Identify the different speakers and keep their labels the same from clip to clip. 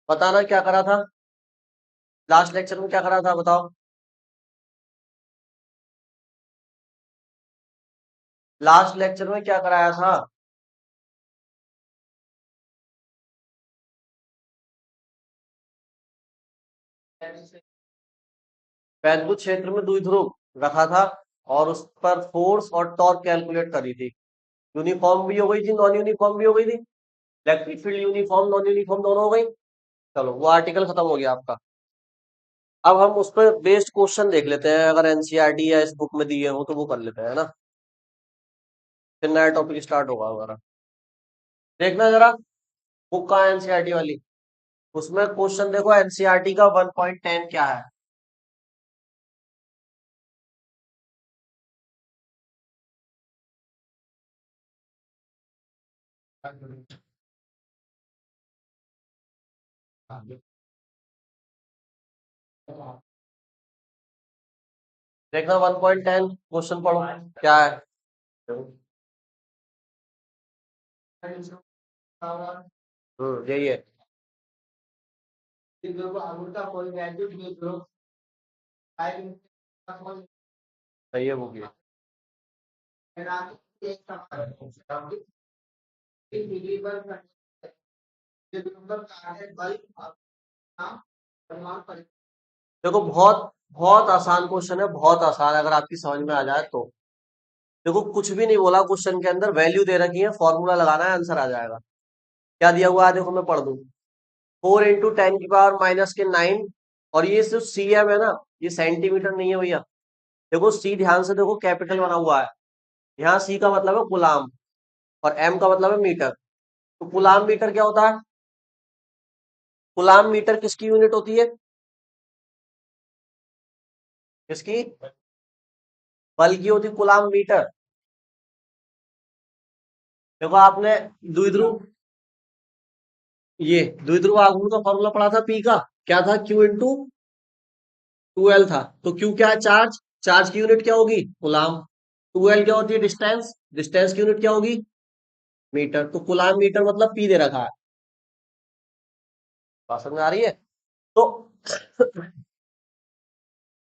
Speaker 1: बताना क्या करा था लास्ट लेक्चर में, क्या करा था बताओ। लास्ट लेक्चर में क्या कराया था? वैद्युत क्षेत्र में द्विध्रुव रखा था और उस पर फोर्स और टॉर्क कैलकुलेट करी थी। यूनिफॉर्म भी हो गई थी, नॉन यूनिफॉर्म भी हो गई थी। Electric field uniform non uniform दोनों हो गई। चलो वो आर्टिकल खत्म हो गया आपका। अब हम उस पर बेस्ड क्वेश्चन देख लेते हैं, अगर एनसीईआरटी या इस बुक में दिए हो तो वो कर लेते हैं ना। फिर नया टॉपिक स्टार्ट होगा हमारा। देखना जरा बुक का एनसीईआरटी वाली, उसमें क्वेश्चन देखो एनसीईआरटी का 1.10 क्या है। देखना 1.10 क्वेश्चन पढ़ो क्या है। यही है। सही है बुक ये। देखो बहुत बहुत आसान क्वेश्चन है, बहुत आसान, अगर आपकी समझ में आ जाए तो। देखो कुछ भी नहीं बोला क्वेश्चन के अंदर, वैल्यू दे रखी है, फॉर्मूला लगाना है, आंसर आ जाएगा। क्या दिया हुआ है देखो, मैं पढ़ दूं। 4 × 10⁻⁹ और ये जो सीएम है ना, ये सेंटीमीटर नहीं है भैया। देखो सी ध्यान से देखो, कैपिटल बना हुआ है। यहाँ सी का मतलब है गुलाम और एम का मतलब है मीटर। तो गुलाम मीटर क्या होता है? गुलाम मीटर किसकी यूनिट होती है? किसकी? बल की होती है गुलाम मीटर। देखो आपने द्विध्रुव, ये द्विध्रुव आघूर्ण का फॉर्मूला पढ़ा था पी का। क्या था? Q × 2L था। तो क्यू क्या है? चार्ज। चार्ज की यूनिट क्या होगी? गुलाम। 2L क्या होती है? डिस्टेंस। डिस्टेंस की यूनिट क्या होगी? मीटर। तो गुलाम मीटर मतलब पी दे रखा है। बात समझ में आ रही है? तो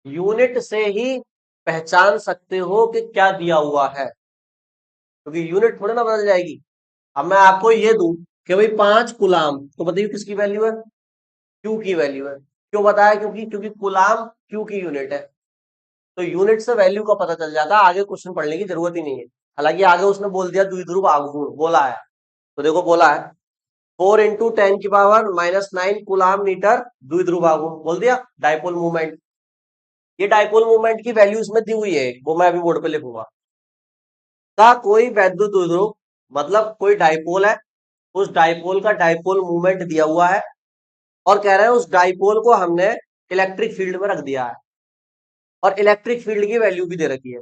Speaker 1: यूनिट से ही पहचान सकते हो कि क्या दिया हुआ है, क्योंकि यूनिट थोड़ी ना बदल जाएगी। अब मैं आपको ये दूं कि भाई 5 गुलाम, तो बताइए किसकी वैल्यू है? क्यू की वैल्यू है। क्यों बताया? क्योंकि क्योंकि गुलाम क्यू की यूनिट है। तो यूनिट से वैल्यू का पता चल जाता है, आगे क्वेश्चन पढ़ने की जरूरत ही नहीं है। हालांकि आगे उसने बोल दिया द्विध्रुव आघूर्ण बोला है। तो देखो बोला है 4 × 10⁻⁹ गुलाम मीटर द्विध्रुव आघूर्ण बोल दिया। डाइपोल मूवमेंट, ये डाइपोल मूवमेंट की वैल्यू इसमें दी हुई है, वो मैं अभी बोर्ड पे लिखूंगा। का कोई वैद्युत द्विध्रुव, मतलब कोई डाइपोल है, उस डाइपोल का डाइपोल मूवमेंट दिया हुआ है और कह रहे हैं उस डाइपोल को हमने इलेक्ट्रिक फील्ड में रख दिया है और इलेक्ट्रिक फील्ड की वैल्यू भी दे रखी है।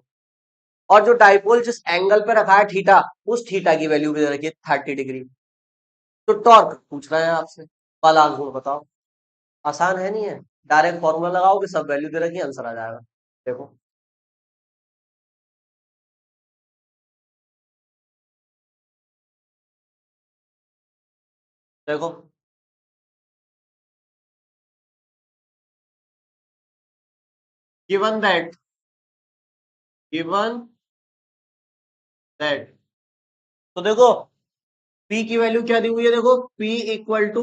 Speaker 1: और जो डाइपोल जिस एंगल पे रखा है थीटा, उस थीटा की वैल्यू भी दे रखी है 30 डिग्री। तो टॉर्क पूछ रहे हैं आपसे, बल आघूर्ण बताओ। आसान है नहीं है? डायरेक्ट फॉर्मूला लगाओगे, सब वैल्यू दे रखी है, आंसर आ जाएगा। देखो देखो गिवन दैट, गिवन दैट, तो देखो P की वैल्यू क्या दी हुई है? देखो P इक्वल टू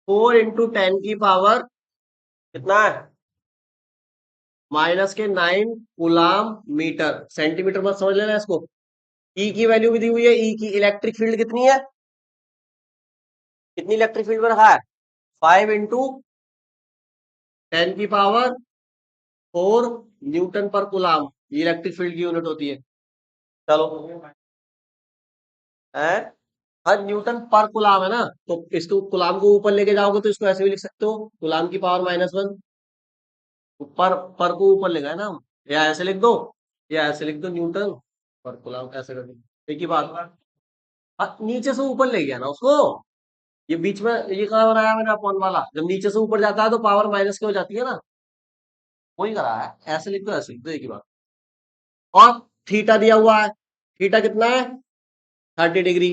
Speaker 1: 4 × 10⁻, कितना है? -9 गुलाम मीटर। सेंटीमीटर मत समझ लेना इसको। ई की वैल्यू भी दी हुई है, ई की इलेक्ट्रिक फील्ड कितनी है? कितनी इलेक्ट्रिक फील्ड में रखा है? 5 × 10⁻⁴ ये इलेक्ट्रिक फील्ड की यूनिट होती है। चलो है, हर न्यूटन पर कुलाम है ना, तो इसको कुलाम को ऊपर लेके जाओगे तो इसको ऐसे भी लिख सकते हो, कुलाम की पावर -1। पर को ऊपर ले गए ना हम, या ऐसे लिख दो या ऐसे लिख दो, न्यूटन पर कुलाम ऐसे कर दो, एक ही बात। नीचे से ऊपर ले गया ना उसको। ये बीच में ये कहाँ बनाया मैंने अपॉन वाला? जब नीचे से ऊपर जाता है तो पावर माइनस की हो जाती है ना, वही करा है। ऐसे लिख दो ऐसे लिख दो, एक ही बात। और थीटा दिया हुआ है, थीटा कितना है? 30 डिग्री।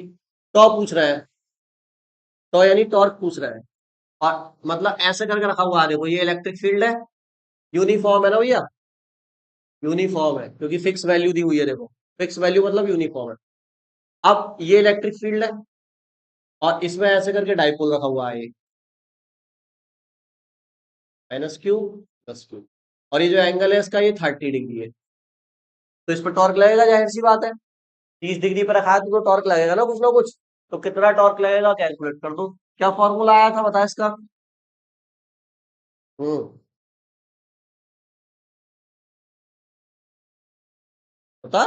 Speaker 1: तो पूछ रहे हैं, तो यानी टॉर्क पूछ रहे हैं। और मतलब ऐसे करके रखा हुआ है, देखो ये इलेक्ट्रिक फील्ड है, यूनिफॉर्म है ना भैया, यूनिफॉर्म है क्योंकि फिक्स वैल्यू दी हुई है, देखो फिक्स वैल्यू मतलब यूनिफॉर्म है। अब ये इलेक्ट्रिक फील्ड है और इसमें ऐसे करके डाइपोल रखा हुआ है ये, -q +q, और ये जो एंगल है इसका ये 30 डिग्री है, तो इस पर टॉर्क लगेगा, जाहिर सी बात है, 30 डिग्री पर रखा है तो टॉर्क लगेगा ना कुछ। तो कितना टॉर्क लगेगा कैलकुलेट कर दो। क्या फॉर्मूला आया था बता इसका। हम्म, बता।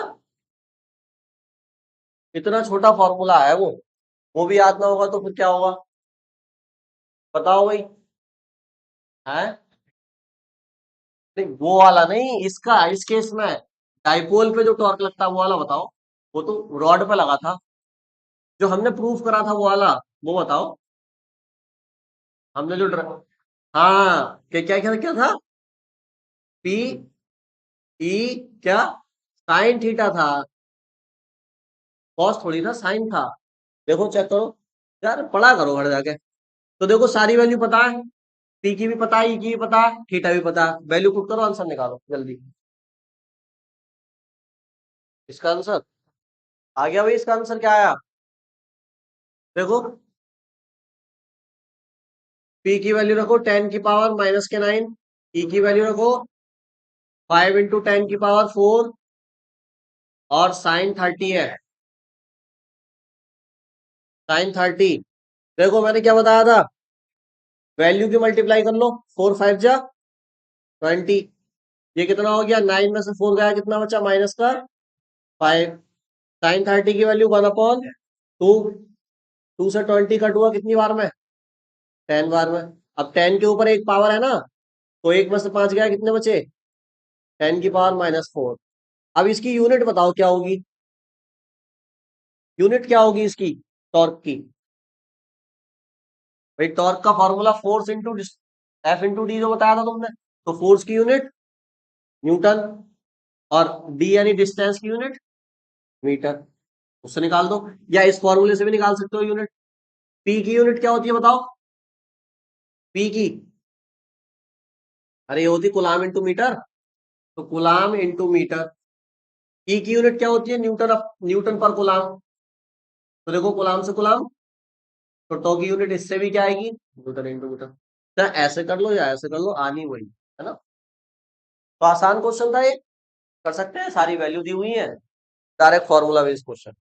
Speaker 1: इतना छोटा फॉर्मूला है वो भी याद ना होगा तो फिर क्या होगा, बताओ भाई। है नहीं, वो वाला नहीं, इसका इस केस में डाइपोल पे जो टॉर्क लगता है वो वाला बताओ। वो तो रॉड पे लगा था, जो हमने प्रूफ करा था वो वाला, वो बताओ। हमने जो हाँ, क्या क्या क्या था, पी ई क्या, साइन थीटा था, कॉस थोड़ी था, साइन था। देखो चेक करो, यार पढ़ा करो घर जाके। तो देखो सारी वैल्यू पता है, पी की भी पता है, ई की भी पता है, थीटा भी पता है, वैल्यू पुट करो, आंसर निकालो जल्दी। इसका आंसर आ गया भाई, इसका आंसर क्या आया, देखो पी की वैल्यू रखो 10⁻⁻⁹, ई की वैल्यू रखो 5 × 10⁻⁴, और साइन 30 है, साइन 30। देखो मैंने क्या बताया था, वैल्यू की मल्टीप्लाई कर लो, 4 5 जा 20, ये कितना हो गया, 9 में से 4 गया, कितना बचा माइनस का 5। साइन 30 की वैल्यू 1/2, 2 से 20 कट हुआ कितनी बार में, 10 बार में। अब 10 के ऊपर एक पावर है ना, तो एक में से 5 गया, कितने बचे, 10⁻⁻⁴। अब इसकी यूनिट बताओ क्या होगी, यूनिट क्या होगी इसकी, टॉर्क की। भाई टॉर्क का formula force into F × d जो बताया था तुमने, तो फोर्स की यूनिट न्यूटन, और डी यानी डिस्टेंस की यूनिट मीटर, उससे निकाल दो, या इस फॉर्मूले से भी निकाल सकते हो यूनिट। पी की यूनिट क्या होती है बताओ, पी की, अरे ये होती कुलाम इंटू मीटर, तो कुलाम इंटू मीटर। ई की यूनिट क्या होती है, न्यूटन पर कुलाम, तो देखो कुलाम से कुलाम, तो टो की यूनिट इससे भी क्या आएगी, न्यूटन इंटू मीटर। चाहे ऐसे कर लो या ऐसे कर लो, आनी वही है ना। तो आसान क्वेश्चन था ये, कर सकते हैं, सारी वैल्यू दी हुई है, डायरेक्ट फॉर्मूला बेस्ड क्वेश्चन।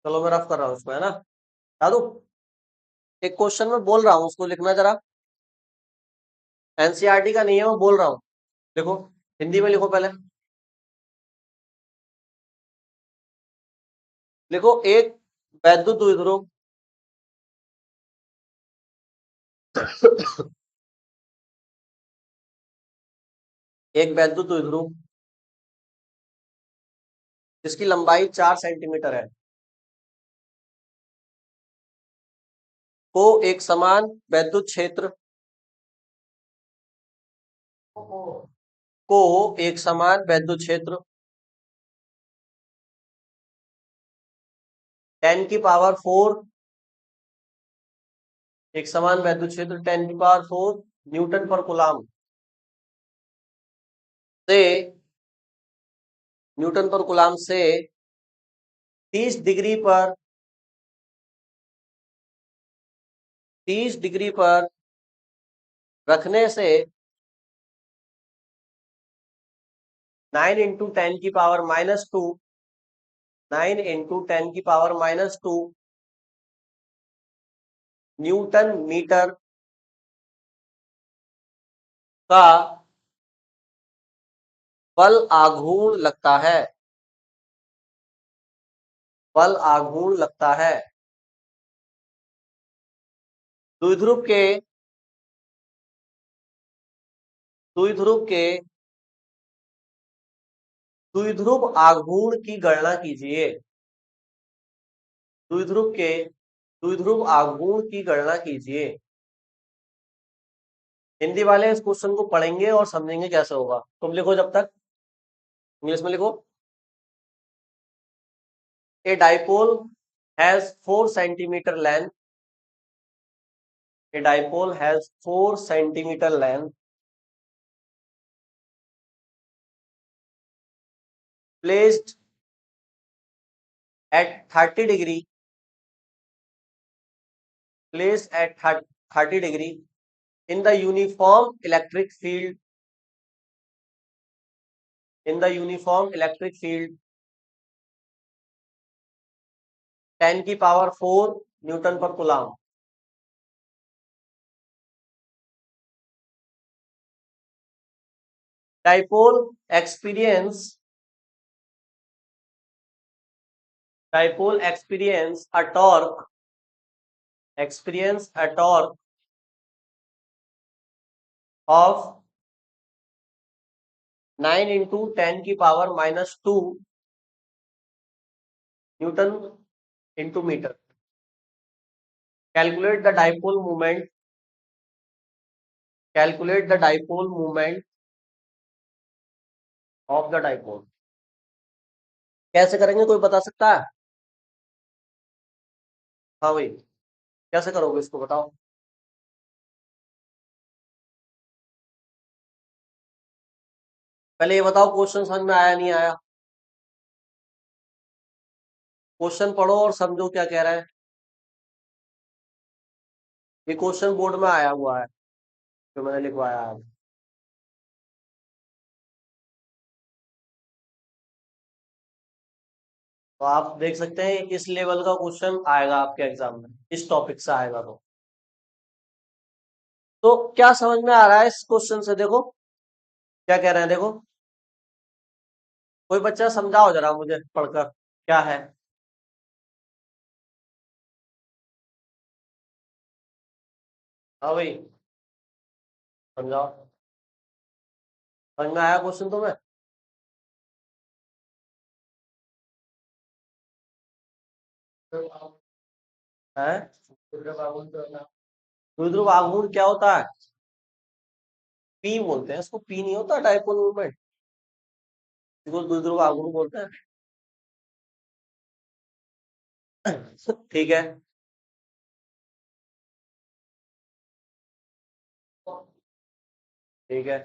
Speaker 1: चलो मैं रफ कर रहा हूँ उसको, है ना, यादू एक क्वेश्चन में बोल रहा हूँ, उसको लिखना जरा, एनसीईआरटी का नहीं है, मैं बोल रहा हूँ, देखो हिंदी में लिखो पहले, लिखो एक वैद्युत द्विध्रुव एक वैद्युत द्विध्रुव जिसकी लंबाई 4 सेंटीमीटर है, को एक समान वैद्युत क्षेत्र को एक समान वैद्युत क्षेत्र 10⁻⁴, एक समान वैद्युत क्षेत्र 10⁻⁴ न्यूटन पर कुलाम से, न्यूटन पर कुलाम से 30 डिग्री पर, 30 डिग्री पर रखने से 9 × 10⁻⁻², 9 × 10⁻⁻² न्यूटन मीटर का बल आघूर्ण लगता है, बल आघूर्ण लगता है द्विध्रुव के, द्विध्रुव के द्विध्रुव आघूर्ण की गणना कीजिए, द्विध्रुव के द्विध्रुव आघूर्ण की गणना कीजिए। हिंदी वाले इस क्वेश्चन को पढ़ेंगे और समझेंगे कैसे होगा, तुम लिखो जब तक, इंग्लिश में लिखो। A dipole has 4 centimeter length. A dipole has 4 centimeter length placed at 30 degree, placed at 30 degree in the uniform electric field, in the uniform electric field 10 की पावर 4 न्यूटन पर coulomb. Dipole experience, dipole experience a torque of 9 into 10 की power -2 Newton into meter. Calculate the dipole moment. Calculate the dipole moment of the dipole. कैसे करेंगे, कोई बता सकता है? हाँ भाई, कैसे करोगे इसको बताओ. पहले ये बताओ क्वेश्चन समझ में आया नहीं आया. क्वेश्चन पढ़ो और समझो क्या कह रहा है. ये क्वेश्चन बोर्ड में आया हुआ है जो मैंने लिखवाया है. तो आप देख सकते हैं इस लेवल का क्वेश्चन आएगा आपके एग्जाम में, इस टॉपिक से आएगा. तो क्या समझ में आ रहा है इस क्वेश्चन से? देखो क्या कह रहे हैं, देखो. कोई बच्चा समझाओ जरा मुझे पढ़कर क्या है. हाँ भाई, समझाओ. समझ में आया क्वेश्चन तुम्हें? है द्विध्रुव आघूर्ण क्या होता है? पी बोलते हैं इसको. पी नहीं होता डाइपोल मूवमेंट, इसको द्विध्रुव आघूर्ण बोलते हैं. ठीक है. ठीक है.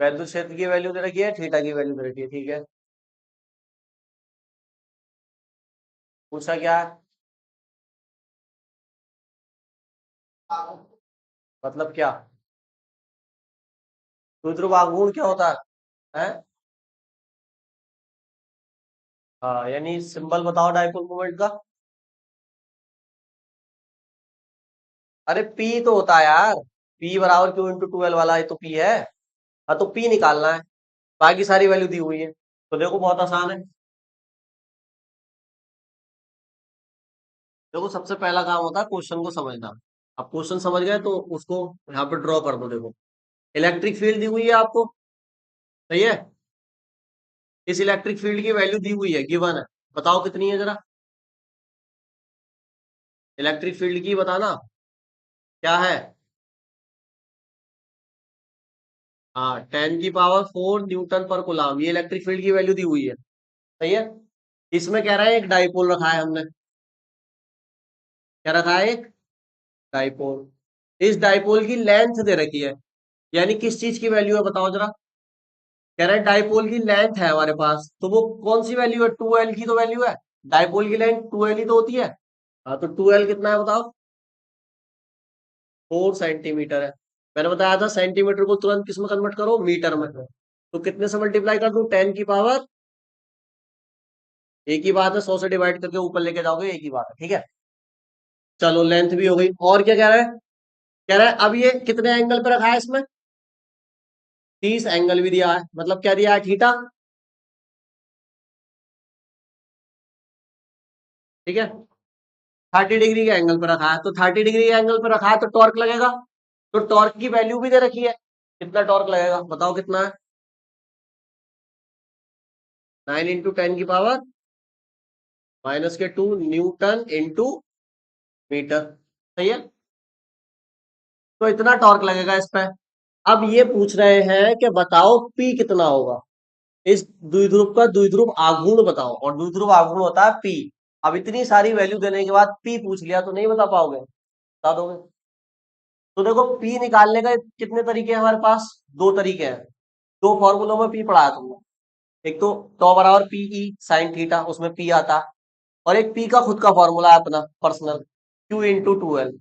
Speaker 1: वैद्युत क्षेत्र की वैल्यू दे रखी है, थीटा की वैल्यू दे रखी है. ठीक है. पूछा क्या है? मतलब क्या? द्विध्रुव आघूर्ण क्या होता है? हाँ, यानी सिंबल बताओ डाइपोल मोमेंट का. अरे पी तो होता है यार. पी बराबर क्यू इंटू 12 वाला ये तो पी है. हाँ, तो पी निकालना है. बाकी सारी वैल्यू दी हुई है. तो देखो बहुत आसान है. देखो सबसे पहला काम होता है क्वेश्चन को समझना. अब क्वेश्चन समझ गए तो उसको यहाँ पे ड्रॉ कर दो. देखो इलेक्ट्रिक फील्ड दी हुई है आपको. सही है. इस इलेक्ट्रिक फील्ड की वैल्यू दी हुई है, गिवन है. बताओ कितनी है जरा. इलेक्ट्रिक फील्ड की बताना क्या है. हाँ, 10 की पावर 4 न्यूटन पर कूलम, ये इलेक्ट्रिक फील्ड की वैल्यू दी हुई है. सही है. इसमें कह रहा है एक डाइपोल रखा है हमने. क्या रखा है? एक डाइपोल. इस डाइपोल की लेंथ दे रखी है. यानी किस चीज की वैल्यू है बताओ जरा. कह रहा है डाइपोल की लेंथ है हमारे पास, तो वो कौन सी वैल्यू है? 2L की तो वैल्यू है. डाइपोल की लेंथ 2L ही तो होती है. हाँ, तो 2L कितना है बताओ. 4 सेंटीमीटर है. मैंने बताया था सेंटीमीटर को तुरंत किस में कन्वर्ट करो, मीटर में. तो कितने से मल्टीप्लाई कर दूं? 10 की पावर. एक ही बात है, 100 से डिवाइड करके ऊपर लेके जाओगे, एक ही बात है. ठीक है. चलो लेंथ भी हो गई. और क्या कह रहा है? कह रहा है अब ये कितने एंगल पे रखा है इसमें? 30 एंगल भी दिया है. मतलब क्या दिया है? थीटा. ठीक है. 30 डिग्री के एंगल पे रखा है, तो 30 डिग्री के एंगल पे रखा है तो टॉर्क लगेगा. तो टॉर्क की वैल्यू भी दे रखी है. कितना टॉर्क लगेगा बताओ कितना है? 9 इंटू 10 की पावर -2 न्यूटन इंटू मीटर. सही है. तो इतना टॉर्क लगेगा इस पे. अब ये पूछ रहे हैं कि बताओ पी कितना होगा. इस द्विध्रुव का द्विध्रुव आघूर्ण बताओ, और द्विध्रुव आघूर्ण होता है पी। अब इतनी सारी वैल्यू देने के बाद पी पूछ लिया तो नहीं बता पाओगे, बता दोगे? तो देखो पी निकालने का कितने तरीके हैं हमारे पास, दो तरीके हैं। दो फॉर्मूलों में पी पढ़ाया तुमने, एक तो टॉ बराबर पीई साइन थीटा, उसमें पी आता है, और एक पी का खुद का फॉर्मूला है अपना personal, Q into two L.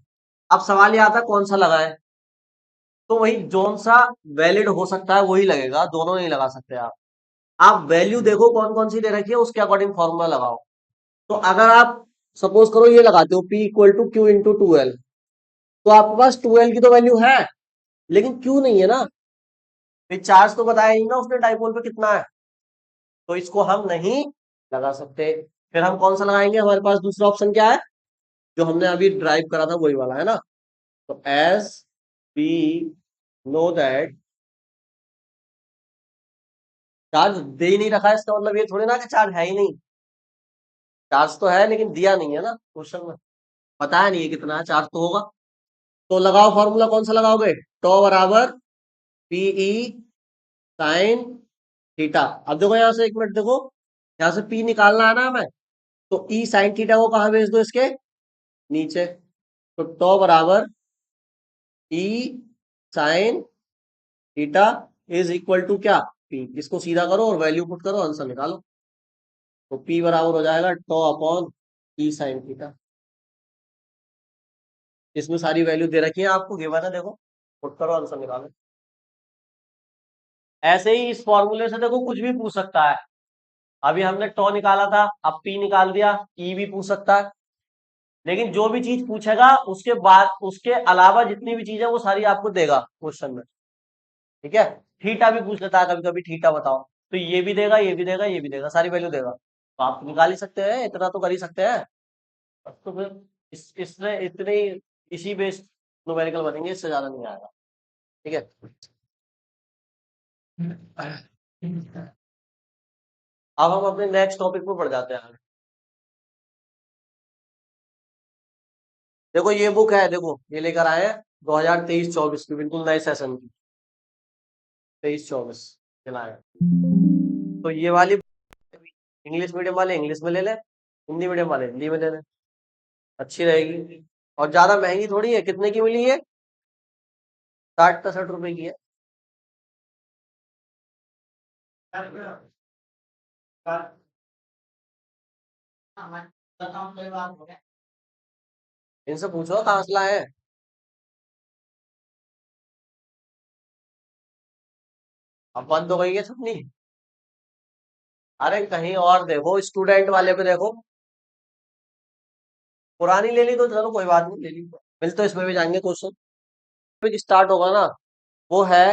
Speaker 1: अब सवाल ये आता है कौन सा लगाए, तो वही जोन सा वैलिड हो सकता है वही लगेगा, दोनों नहीं लगा सकते आप वैल्यू देखो कौन कौन सी दे रखी है उसके अकॉर्डिंग फॉर्मूला लगाओ। तो अगर आप सपोज करो ये लगाते हो P equal to Q into two L, तो आपके पास टू एल की तो वैल्यू है, लेकिन क्यू नहीं है ना, फिर चार्ज तो बताया ही ना उसने डाइपोल पे कितना है, तो इसको हम नहीं लगा सकते। फिर हम कौन सा लगाएंगे, हमारे पास दूसरा ऑप्शन क्या है, जो हमने अभी ड्राइव करा था वही वाला है ना। तो as we know that, charge दे ही नहीं रखा है इसका मतलब ये थोड़ी ना कि चार्ज है ही नहीं, चार्ज तो है लेकिन दिया नहीं है ना क्वेश्चन में, बताया नहीं है कितना है, चार्ज तो होगा। तो लगाओ फॉर्मूला, कौन सा लगाओगे, टॉ बराबर पीई साइन थीटा। अब देखो यहाँ से एक मिनट देखो, यहाँ से पी निकालना है ना हमें, तो ई साइन थीटा को कहाँ भेज दो, इसके नीचे। तो टॉ बराबर E sine theta is equal to क्या, पी। इसको सीधा करो और वैल्यू पुट करो, आंसर निकालो। तो पी बराबर हो जाएगा टॉ अपॉन ई साइन थीटा। इसमें सारी वैल्यू दे रखी है आपको, गिवन है देखो, पुट करो आंसर निकालो। ऐसे ही इस फॉर्मूले से देखो कुछ भी पूछ सकता है, अभी हमने टॉ निकाला था, अब पी निकाल दिया, ई भी पूछ सकता है, लेकिन जो भी चीज पूछेगा उसके बाद उसके अलावा जितनी भी चीज है वो सारी आपको देगा क्वेश्चन में, ठीक है। थीटा भी पूछ लेता है कभी कभी, थीटा बताओ, तो ये भी देगा, ये भी देगा, ये भी देगा, सारी वैल्यू देगा, तो आप निकाल ही सकते हैं, इतना तो कर ही सकते हैं। अब तो फिर इसने इतने ही, इसी बेस्ड न्यूमेरिकल बनेंगे, इससे ज्यादा नहीं आएगा, ठीक है। अब हम अपने नेक्स्ट टॉपिक पे बढ़ जाते हैं। देखो ये बुक है, देखो ये लेकर आए हैं 2023-24 की, बिल्कुल नए सेशन की, 23-24 चलाए। तो ये वाली इंग्लिश मीडियम वाले इंग्लिश में ले लें, हिंदी मीडियम वाले हिंदी में ले लें, अच्छी रहेगी। और ज्यादा महंगी थोड़ी है, कितने की मिली है, 60-65 रुपए की है। इनसे पूछो कहाँ से लाए हैं। अब बंद हो गई है छुट्टी, अरे कहीं और देखो, स्टूडेंट वाले पे देखो, पुरानी ले ली तो चलो कोई बात नहीं, ले ली मिल, तो इसमें भी जाएंगे क्वेश्चन। स्टार्ट होगा ना, वो है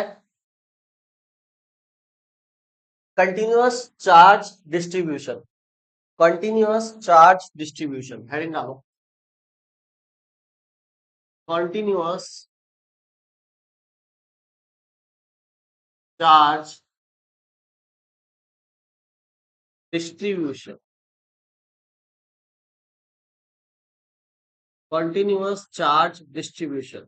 Speaker 1: continuous charge distribution, continuous charge distribution, heading डालो, continuous charge distribution, continuous charge distribution,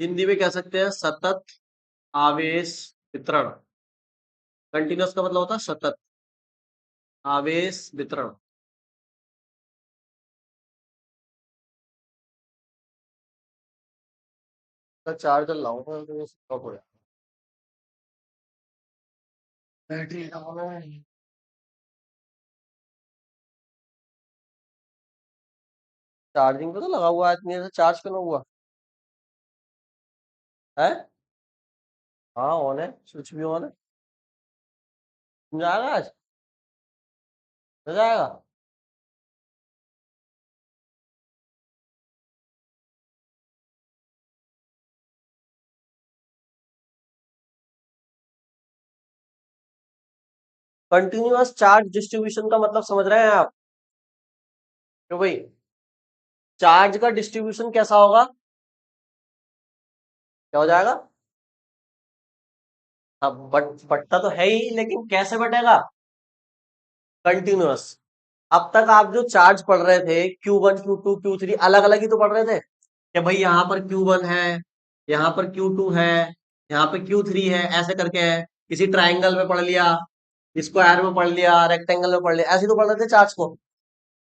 Speaker 1: Hindi में कह सकते हैं सतत आवेश वितरण। कंटिन्यूअस का मतलब होता है सतत आवेश वितरण। का चार्जर लाऊंगा तो ये स्टॉप हो जाएगा, बैटरी लगाना है। चार्जिंग पे तो लगा हुआ है, इतनी देर से चार्ज क्यों ना हुआ है। हाँ ऑन है, स्विच भी ऑन है, जाएगा आज, हो जाएगा। कंटिन्यूअस चार्ज डिस्ट्रीब्यूशन का मतलब समझ रहे हैं आप, तो भाई चार्ज का डिस्ट्रीब्यूशन कैसा होगा, क्या हो जाएगा। अब बटता तो है ही, लेकिन कैसे बटेगा, कंटिन्यूअस। अब तक आप जो चार्ज पढ़ रहे थे Q1 Q2 Q3 अलग अलग ही तो पढ़ रहे थे, कि भाई यहाँ पर Q1 है, यहाँ पर Q2 है, यहाँ पे Q3 है, ऐसे करके है। किसी ट्राइंगल में पढ़ लिया, स्क्वायर में पढ़ लिया, रेक्टेंगल में पढ़ लिया, ऐसे तो पढ़ रहे थे चार्ज को।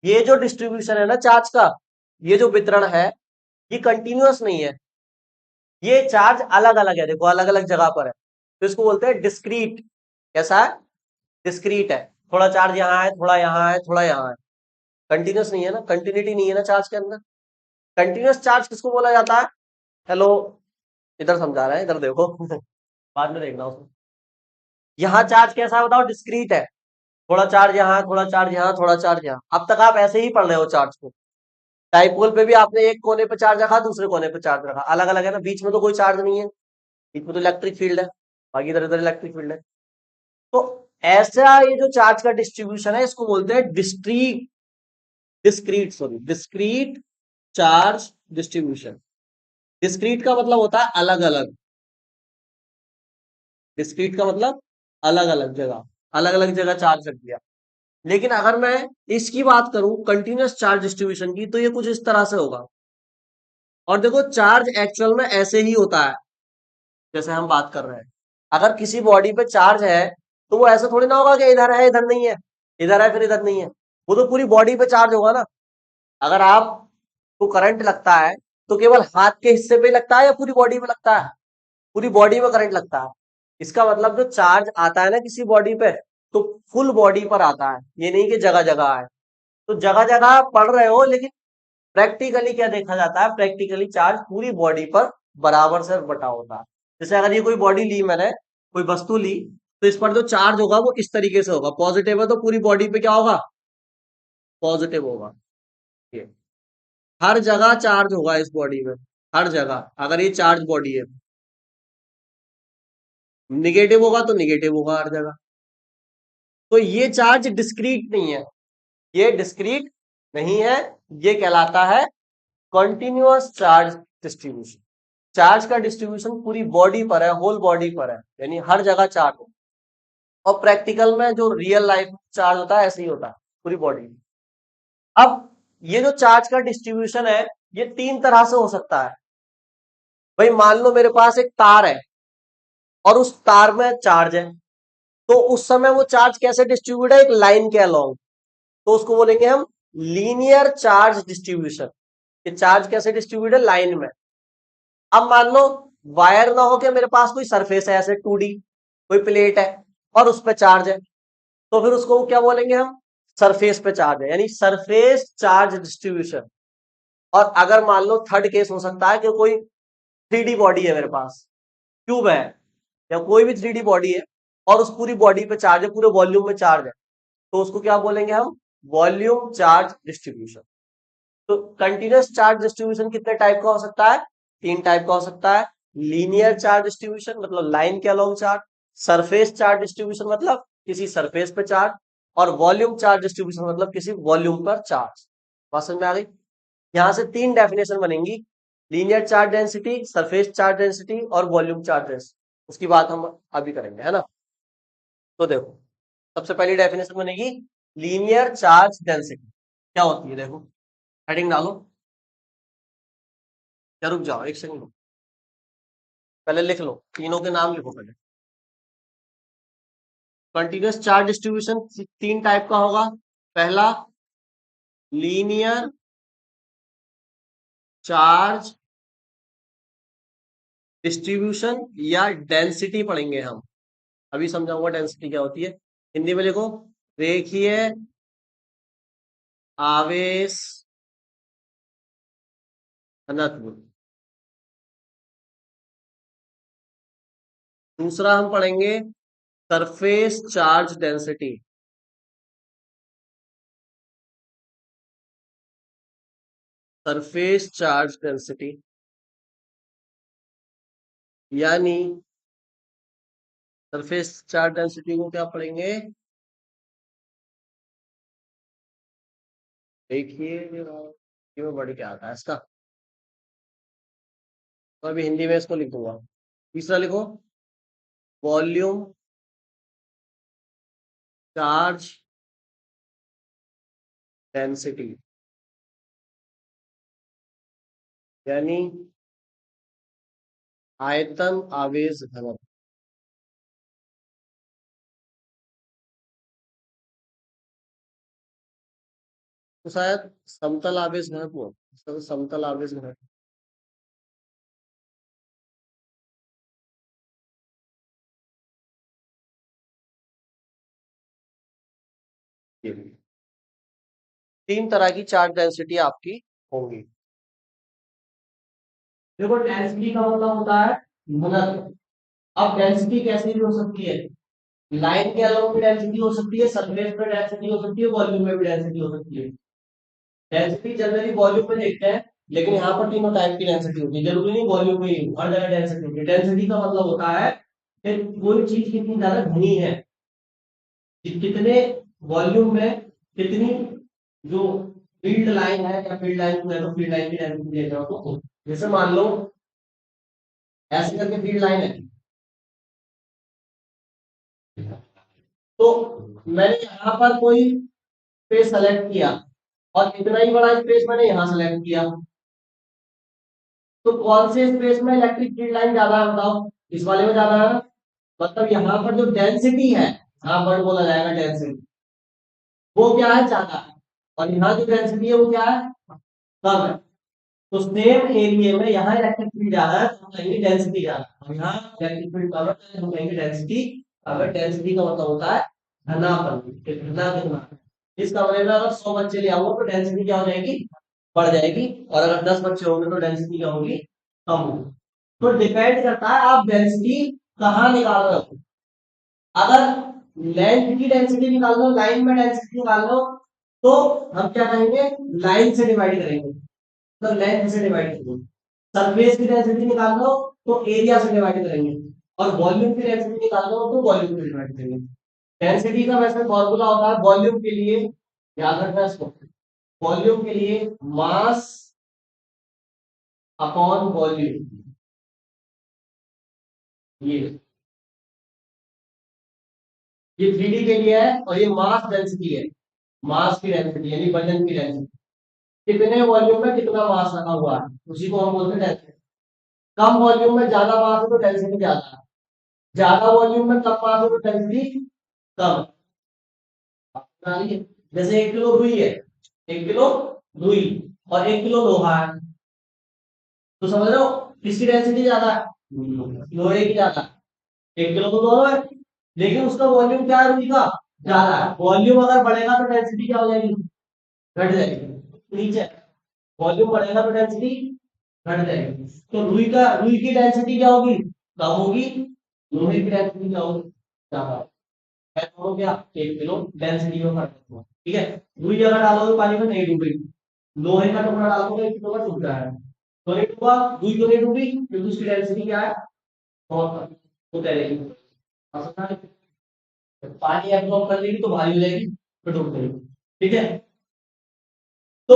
Speaker 1: ये जो डिस्ट्रीब्यूशन है ना चार्ज का, ये जो वितरण है, ये कंटिन्यूअस नहीं है। ये चार्ज अलग अलग है, देखो अलग अलग जगह पर है, तो इसको बोलते हैं डिस्क्रीट। कैसा है? डिस्क्रीट है। थोड़ा चार्ज यहाँ है, थोड़ा यहाँ है, थोड़ा यहाँ है। कंटिन्यूअस नहीं है ना, कंटिन्यूटी नहीं है ना चार्ज के अंदर। कंटिन्यूअस चार्ज किसको बोला जाता है? हेलो, इधर समझा रहा है, इधर देखो बाद में देखना उसमें। यहाँ चार्ज कैसा है बताओ? डिस्क्रीट है। थोड़ा चार्ज यहाँ, थोड़ा चार्ज यहाँ, थोड़ा चार्ज यहाँ। अब तक आप ऐसे ही पढ़ रहे हो चार्ज को। डाइपोल पे भी आपने एक कोने पे चार्ज रखा, दूसरे कोने पे चार्ज रखा, अलग अलग है ना, बीच में तो कोई चार्ज नहीं है, बीच में तो इलेक्ट्रिक फील्ड है, बाकी इधर इधर इलेक्ट्रिक फील्ड है। तो ऐसा ये जो चार्ज का डिस्ट्रीब्यूशन है, इसको बोलते हैं डिस्क्रीट चार्ज डिस्ट्रीब्यूशन। डिस्क्रीट का मतलब होता है अलग अलग। डिस्क्रीट का मतलब अलग अलग जगह, अलग अलग जगह चार्ज रख दिया। लेकिन अगर मैं इसकी बात करूं कंटिन्यूअस चार्ज डिस्ट्रीब्यूशन की, तो ये कुछ इस तरह से होगा। और देखो चार्ज एक्चुअल में ऐसे ही होता है जैसे हम बात कर रहे हैं। अगर किसी बॉडी पे चार्ज है, तो वो ऐसा थोड़ी ना होगा कि इधर है इधर नहीं है, इधर है फिर इधर नहीं है। वो तो पूरी बॉडी पे चार्ज होगा ना। अगर आपको करंट लगता है, तो केवल हाथ के हिस्से पे लगता है या पूरी बॉडी पे लगता है? पूरी बॉडी में करंट लगता है। इसका मतलब जो चार्ज आता है ना किसी बॉडी पे, तो फुल बॉडी पर आता है, ये नहीं कि जगह जगह है। तो जगह जगह आप पढ़ रहे हो, लेकिन प्रैक्टिकली क्या देखा जाता है? प्रैक्टिकली चार्ज पूरी बॉडी पर बराबर से बटा होता है। जैसे अगर ये कोई बॉडी ली मैंने, कोई वस्तु ली, तो इस पर जो चार्ज होगा वो इस तरीके से होगा। पॉजिटिव है तो पूरी बॉडी पे क्या होगा? पॉजिटिव होगा। ये हर जगह चार्ज होगा इस बॉडी में, हर जगह। अगर ये चार्ज बॉडी है, निगेटिव होगा तो निगेटिव होगा हर जगह। तो ये चार्ज डिस्क्रीट नहीं है, ये डिस्क्रीट नहीं है, ये कहलाता है कॉन्टिन्यूअस चार्ज डिस्ट्रीब्यूशन। चार्ज का डिस्ट्रीब्यूशन पूरी बॉडी पर है, होल बॉडी पर है, यानी हर जगह चार्ज हो। और प्रैक्टिकल में जो रियल लाइफ में चार्ज होता है, ऐसे ही होता है पूरी बॉडी में। अब ये जो चार्ज का डिस्ट्रीब्यूशन है, ये तीन तरह से हो सकता है। भाई मान लो मेरे पास एक तार है, और उस तार में चार्ज है, तो उस समय वो चार्ज कैसे डिस्ट्रीब्यूट है? एक लाइन के अलोंग। तो उसको बोलेंगे हम लीनियर चार्ज डिस्ट्रीब्यूशन। ये चार्ज कैसे डिस्ट्रीब्यूट है? लाइन में। अब मान लो वायर ना हो के मेरे पास कोई सरफेस है, ऐसे 2D कोई प्लेट है, और उस पर चार्ज है, तो फिर उसको क्या बोलेंगे हम? सरफेस पे चार्ज है, यानी सरफेस चार्ज डिस्ट्रीब्यूशन। और अगर मान लो थर्ड केस हो सकता है कि कोई 3D बॉडी है मेरे पास, क्यूब है, या कोई भी 3D बॉडी है, और उस पूरी बॉडी पे चार्ज है, पूरे वॉल्यूम में चार्ज है, तो उसको क्या बोलेंगे हम? Volume charge distribution. तो कंटिन्यूअस चार्ज डिस्ट्रीब्यूशन कितने टाइप का हो सकता है? तीन टाइप का हो सकता है। लीनियर चार्ज डिस्ट्रीब्यूशन मतलब लाइन के along charge, surface charge distribution मतलब किसी सरफेस पे चार्ज, और वॉल्यूम चार्ज डिस्ट्रीब्यूशन मतलब किसी वॉल्यूम पर चार्ज। बात समझ में आ गई? यहां से तीन डेफिनेशन बनेंगी: linear charge density, surface charge density, और वॉल्यूम चार्ज डेंसिटी। उसकी बात हम अभी करेंगे, है ना। तो देखो, सबसे पहली डेफिनेशन बनेगी लीनियर चार्ज डेंसिटी। क्या होती है देखो, हेडिंग डालो, या रुक जाओ एक सेकंड, पहले लिख लो, तीनों के नाम लिखो पहले। कंटिन्यूअस चार्ज डिस्ट्रीब्यूशन तीन टाइप का होगा। पहला लीनियर चार्ज डिस्ट्रीब्यूशन, या डेंसिटी पढ़ेंगे हम। अभी समझाऊंगा डेंसिटी क्या होती है। हिंदी में लिखो रेखीय आवेश घनत्व। दूसरा हम पढ़ेंगे surface charge density. Surface charge density, यानी सरफेस चार्ज डेंसिटी को क्या पढ़ेंगे? देखिए ये में बढ़ के आता है इसका, तो अभी हिंदी में इसको लिख दूंगा। तीसरा लिखो वॉल्यूम चार्ज डेंसिटी। यानी आयतन आवेश घनत्व। तो शायद समतल आवेश घनत्व हो, समतल आवेश घनत्व। ये भी। तीन तरह की चार्ज डेंसिटी आपकी होंगी। देखो डेंसिटी का मतलब होता है घनत्व। अब डेंसिटी कैसे भी हो सकती है, लाइन के अलोंग भी डेंसिटी हो सकती है, सरफेस पे डेंसिटी हो सकती है, वॉल्यूम में भी डेंसिटी हो सकती है। डेंसिटी जनरली वॉल्यूम में देखते हैं, लेकिन यहाँ पर तीनों टाइप की डेंसिटी होती है, जरूरी नहीं वॉल्यूम में ही हो, हर जगह डेंसिटी होती है। डेंसिटी का मतलब होता है कि कोई चीज कितनी ज्यादा घनी है, कि कितने वॉल्यूम में कितनी जो फील्ड लाइन है, या फील्ड लाइन है तो फील्ड लाइन की डेंसिटी देख रहा हूँ। जैसे मान लो ऐसे करके फील्ड लाइन है, तो मैंने यहाँ पर कोई स्पेस सेलेक्ट किया और इतना ही बड़ा स्पेस मैंने यहाँ सेलेक्ट किया, तो कौन से स्पेस में इलेक्ट्रिक फील्ड लाइन ज्यादा है बताओ, इस वाले में ज्यादा है। मतलब यहाँ पर जो डेंसिटी है, यहाँ पर बोला जाएगा डेंसिटी, वो क्या है, ज्यादा है। और यहाँ जो डेंसिटी है वो क्या है, कम है। तो सेम एरिया में यहाँ इलेक्ट्रिक फील्ड ज्यादा है तो हम कहेंगे डेंसिटी ज्यादा, और यहाँ इलेक्ट्रिक फील्ड कम है तो हम कहेंगे डेंसिटी। अगर डेंसिटी का मतलब होता है घनापन, कि घना कितना है। इस कमरे में अगर 100 बच्चे ले आओगे तो डेंसिटी क्या हो जाएगी, बढ़ जाएगी, और अगर 10 बच्चे होंगे तो डेंसिटी क्या होगी, कम होगी। तो डिपेंड करता है आप डेंसिटी कहाँ निकाल रहे हो। अगर लेंथ की डेंसिटी निकाल लो, लाइन में डेंसिटी निकाल लो, तो हम क्या करेंगे, लाइन से डिवाइड करेंगे, तो लेंथ से डिवाइड करेंगे। सरफेस की डेंसिटी निकाल लो तो एरिया से डिवाइड करेंगे, और वॉल्यूम की डेंसिटी निकाल लो तो वॉल्यूम से डिवाइड करेंगे। डेंसिटी का वैसे फॉर्मूला होता है वॉल्यूम के लिए, याद रखना इसको, वॉल्यूम के लिए मास अपॉन वॉल्यूम। ये 3D के लिए है, और ये मास डेंसिटी है, मास की डेंसिटी यानी वजन की डेंसिटी, कितने वॉल्यूम में कितना मास रखा हुआ है उसी को हम बोलते हैं डेंसिटी। कम वॉल्यूम में ज्यादा मास है तो डेंसिटी ज्यादा है, ज्यादा वॉल्यूम में कम मास है तो डेंसिटी कम है। जैसे 1 किलो रुई है, 1 किलो रुई और 1 किलो लोहा है, तो समझ रहे हो किसकी डेंसिटी ज्यादा है, लोहे की ज्यादा है। 1 किलो तो दोनों है, लेकिन उसका वॉल्यूम क्या है रुई का, ज्यादा है। वॉल्यूम अगर बढ़ेगा तो डेंसिटी क्या हो जाएगी, घट जाएगी नीचे। वॉल्यूम बढ़ेगा तो डेंसिटी घट जाएगी। तो रुई की डेंसिटी क्या होगी, कम होगी। लोहे की डेंसिटी क्या होगी, ज्यादा। है दोनों क्या, 1 किलो डेंसिटी में फर्क होगा, ठीक है। रुई अगर डालोगे पानी में नहीं डूबेगी, लोहे का टुकड़ा डालोगे 1 किलो का डूब जाएगा। तो नहीं डूबा, रुई तो नहीं डूबी क्योंकि उसकी डेंसिटी क्या है, बहुत कम, वो तैरेगी। समझा? पानी एब्जॉर्ब कर लेगी तो भारी हो जाएगी, तो डूब जाएगी, ठीक है। तो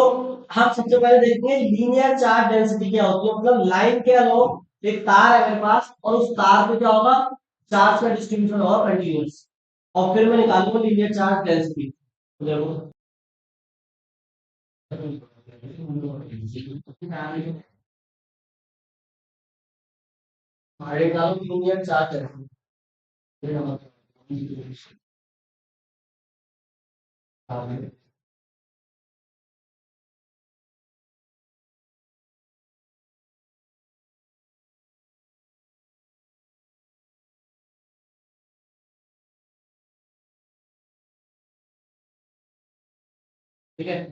Speaker 1: हम सबसे पहले देखेंगे लीनियर चार्ज डेंसिटी क्या होती है, मतलब लाइन के अलोंग एक तार है मेरे पास, और उस तार पे क्या होगा, चार्ज का डिस्ट्रीब्यूशन होगा कंटिन्यूअस, और फिर मैं निकालूंगा लीनियर चार्ज डेंसिटी। देखो हमारे निकालो लीनियर चार्ज डेंसिटी। ठीक है,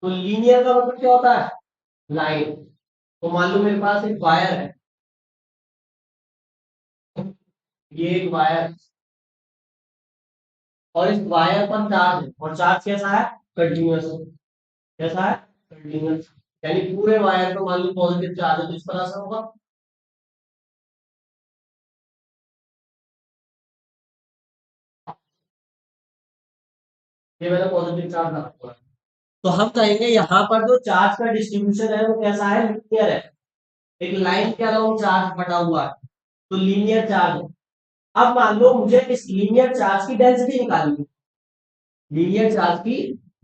Speaker 1: तो लीनियर का मतलब क्या होता है, लाइन। तो मान लो मेरे पास एक वायर है, ये एक वायर, और इस वायर पर चार्ज है, और चार्ज कैसा है, कंटिन्यूअस। कैसा है, कंटिन्यूअस। यानी पूरे वायर पर मान लो पॉजिटिव चार्ज है तो इस तरह से होगा। ये मैंने पॉजिटिव चार्ज रखा हुआ है। तो हम कहेंगे यहाँ पर जो चार्ज का डिस्ट्रीब्यूशन है वो कैसा है, लीनियर है। एक लाइन के अलावा चार्ज बटा हुआ है, तो लीनियर चार्ज है। अब मान लो मुझे इस लीनियर चार्ज की डेंसिटी निकालनी है, लीनियर चार्ज की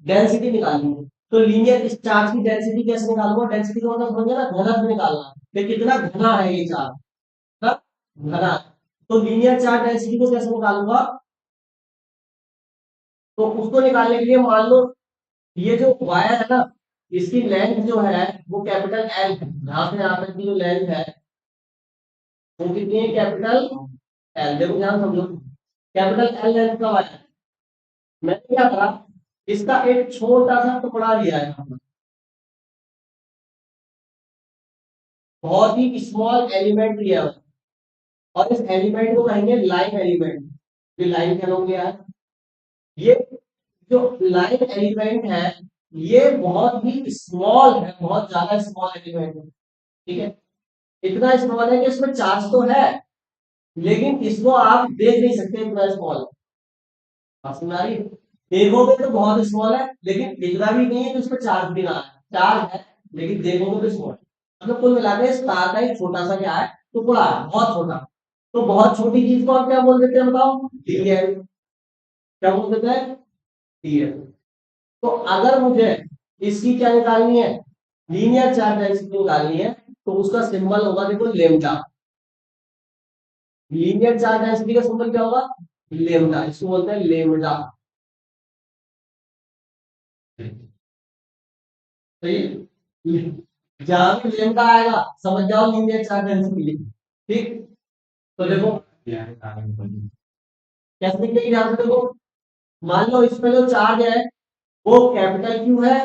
Speaker 1: डेंसिटी निकालनी है। तो लीनियर इस चार्ज की डेंसिटी कैसे निकालूंगा? डेंसिटी का मतलब समझे ना, घनत्व निकालना, कि कितना घना है ये चार्ज, कितना घना। तो लीनियर चार्ज डेंसिटी को कैसे निकालूंगा? तो उसको निकालने के लिए मान लो ये जो वायर है ना, इसकी लेंथ जो है वो कैपिटल एल है, यहाँ से यहाँ तक की जो लेंथ है वो कितनी है? Capital L. देखो ध्यान समझो, कैपिटल एल लेंथ का वायर। मैंने क्या करा, इसका एक छोटा सा टुकड़ा लिया है यहाँ पर, बहुत ही स्मॉल एलिमेंट लिया है, और इस एलिमेंट को कहेंगे लाइन एलिमेंट। ये लाइन क्या लोगे यार, ये जो लाइन एलिमेंट है ये बहुत ही स्मॉल है, बहुत ज्यादा स्मॉल एलिमेंट है, ठीक है। इतना स्मॉल है कि इसमें चार्ज तो है, लेकिन इसको आप देख नहीं सकते, इतना स्मॉल है। देखोगे तो बहुत स्मॉल है, लेकिन इतना भी नहीं है कि उसमें चार्ज भी ना है, चार्ज है लेकिन देखोगे तो स्मॉल। मतलब कुल मिला के स्टार का एक छोटा सा क्या है, टुकड़ा है, बहुत छोटा। तो बहुत छोटी चीज को हम क्या बोल देते हैं बताओ? डीएल। क्या बोल देते हैं? डीएल। तो अगर मुझे इसकी क्या निकालनी है, लीनियर चार्ज डेंसिटी निकालनी है, तो उसका सिंबल होगा देखो लेमडा। लीनियर चार्ज डेंसिटी का सिंबल क्या होगा? लेमडा, इसको बोलते हैं लेमडा। सही है? जहां भी लेमडा आएगा समझ जाओ लीनियर चार्ज डेंसिटी, ठीक। तो देखो कैसे निकलेगी, ध्यान से देखो। मान लो इसमें जो चार्ज है वो कैपिटल क्यू है,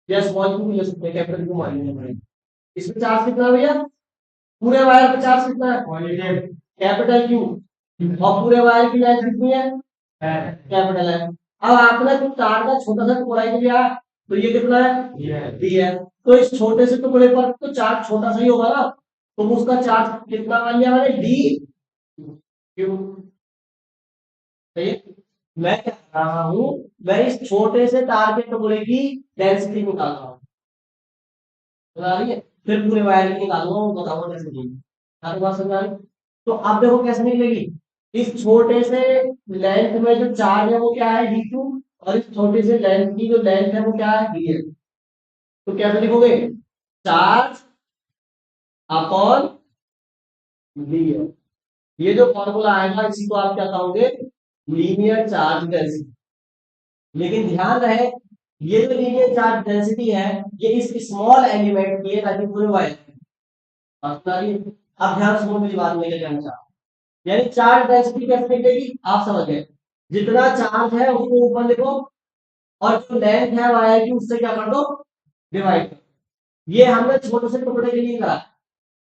Speaker 1: या स्मॉल क्यू भी ले सकते हैं, कैपिटल क्यू मान लेंगे। इसमें चार्ज कितना है भैया? पूरे वायर पे चार्ज कितना है? Capital Q. और पूरे वायर की लेंथ कितनी है? कैपिटल है। अब आपने तो तार का छोटा सा टुकड़ा ही लिया, तो ये कितना है? डी है। तो इस छोटे से टुकड़े पर तो चार्ज छोटा सा ही होगा ना, तो उसका चार्ज कितना मान लिया मैंने? D Q. सही है? मैं क्या कर रहा हूं, मैं इस छोटे से तार के टुकड़े की डेंसिटी निकाल रहा हूँ, बता रही है। फिर पूरे वायर की निकालूंगा, वो बताऊंगा कैसे निकलेगी। आपकी बात समझ आ रही? तो अब देखो कैसे निकलेगी। इस छोटे से लेंथ में जो चार्ज है वो क्या है? D Q. और इस छोटे से लेंथ की जो लेंथ है वो क्या है? D L. तो कैसे लिखोगे? Charge upon D L. ये जो फॉर्मूला आएगा इसी को आप क्या कहोगे? Linear charge density. लेकिन ध्यान रहे, ये जो लीनियर चार्ज डेंसिटी है ये इस स्मॉल एलिमेंट की है, ताकि पूरे वायर। अब ध्यान सुनो मेरी बात, में क्या कहना चाह रहा हूं। यानी चार्ज डेंसिटी कैसे निकलेगी आप समझ गए। जितना चार्ज है उसको ऊपर लिखो, और जो लेंथ है वायर की उससे क्या कर दो? डिवाइड कर। ये हमने छोटे से टुकड़े के लिए करा,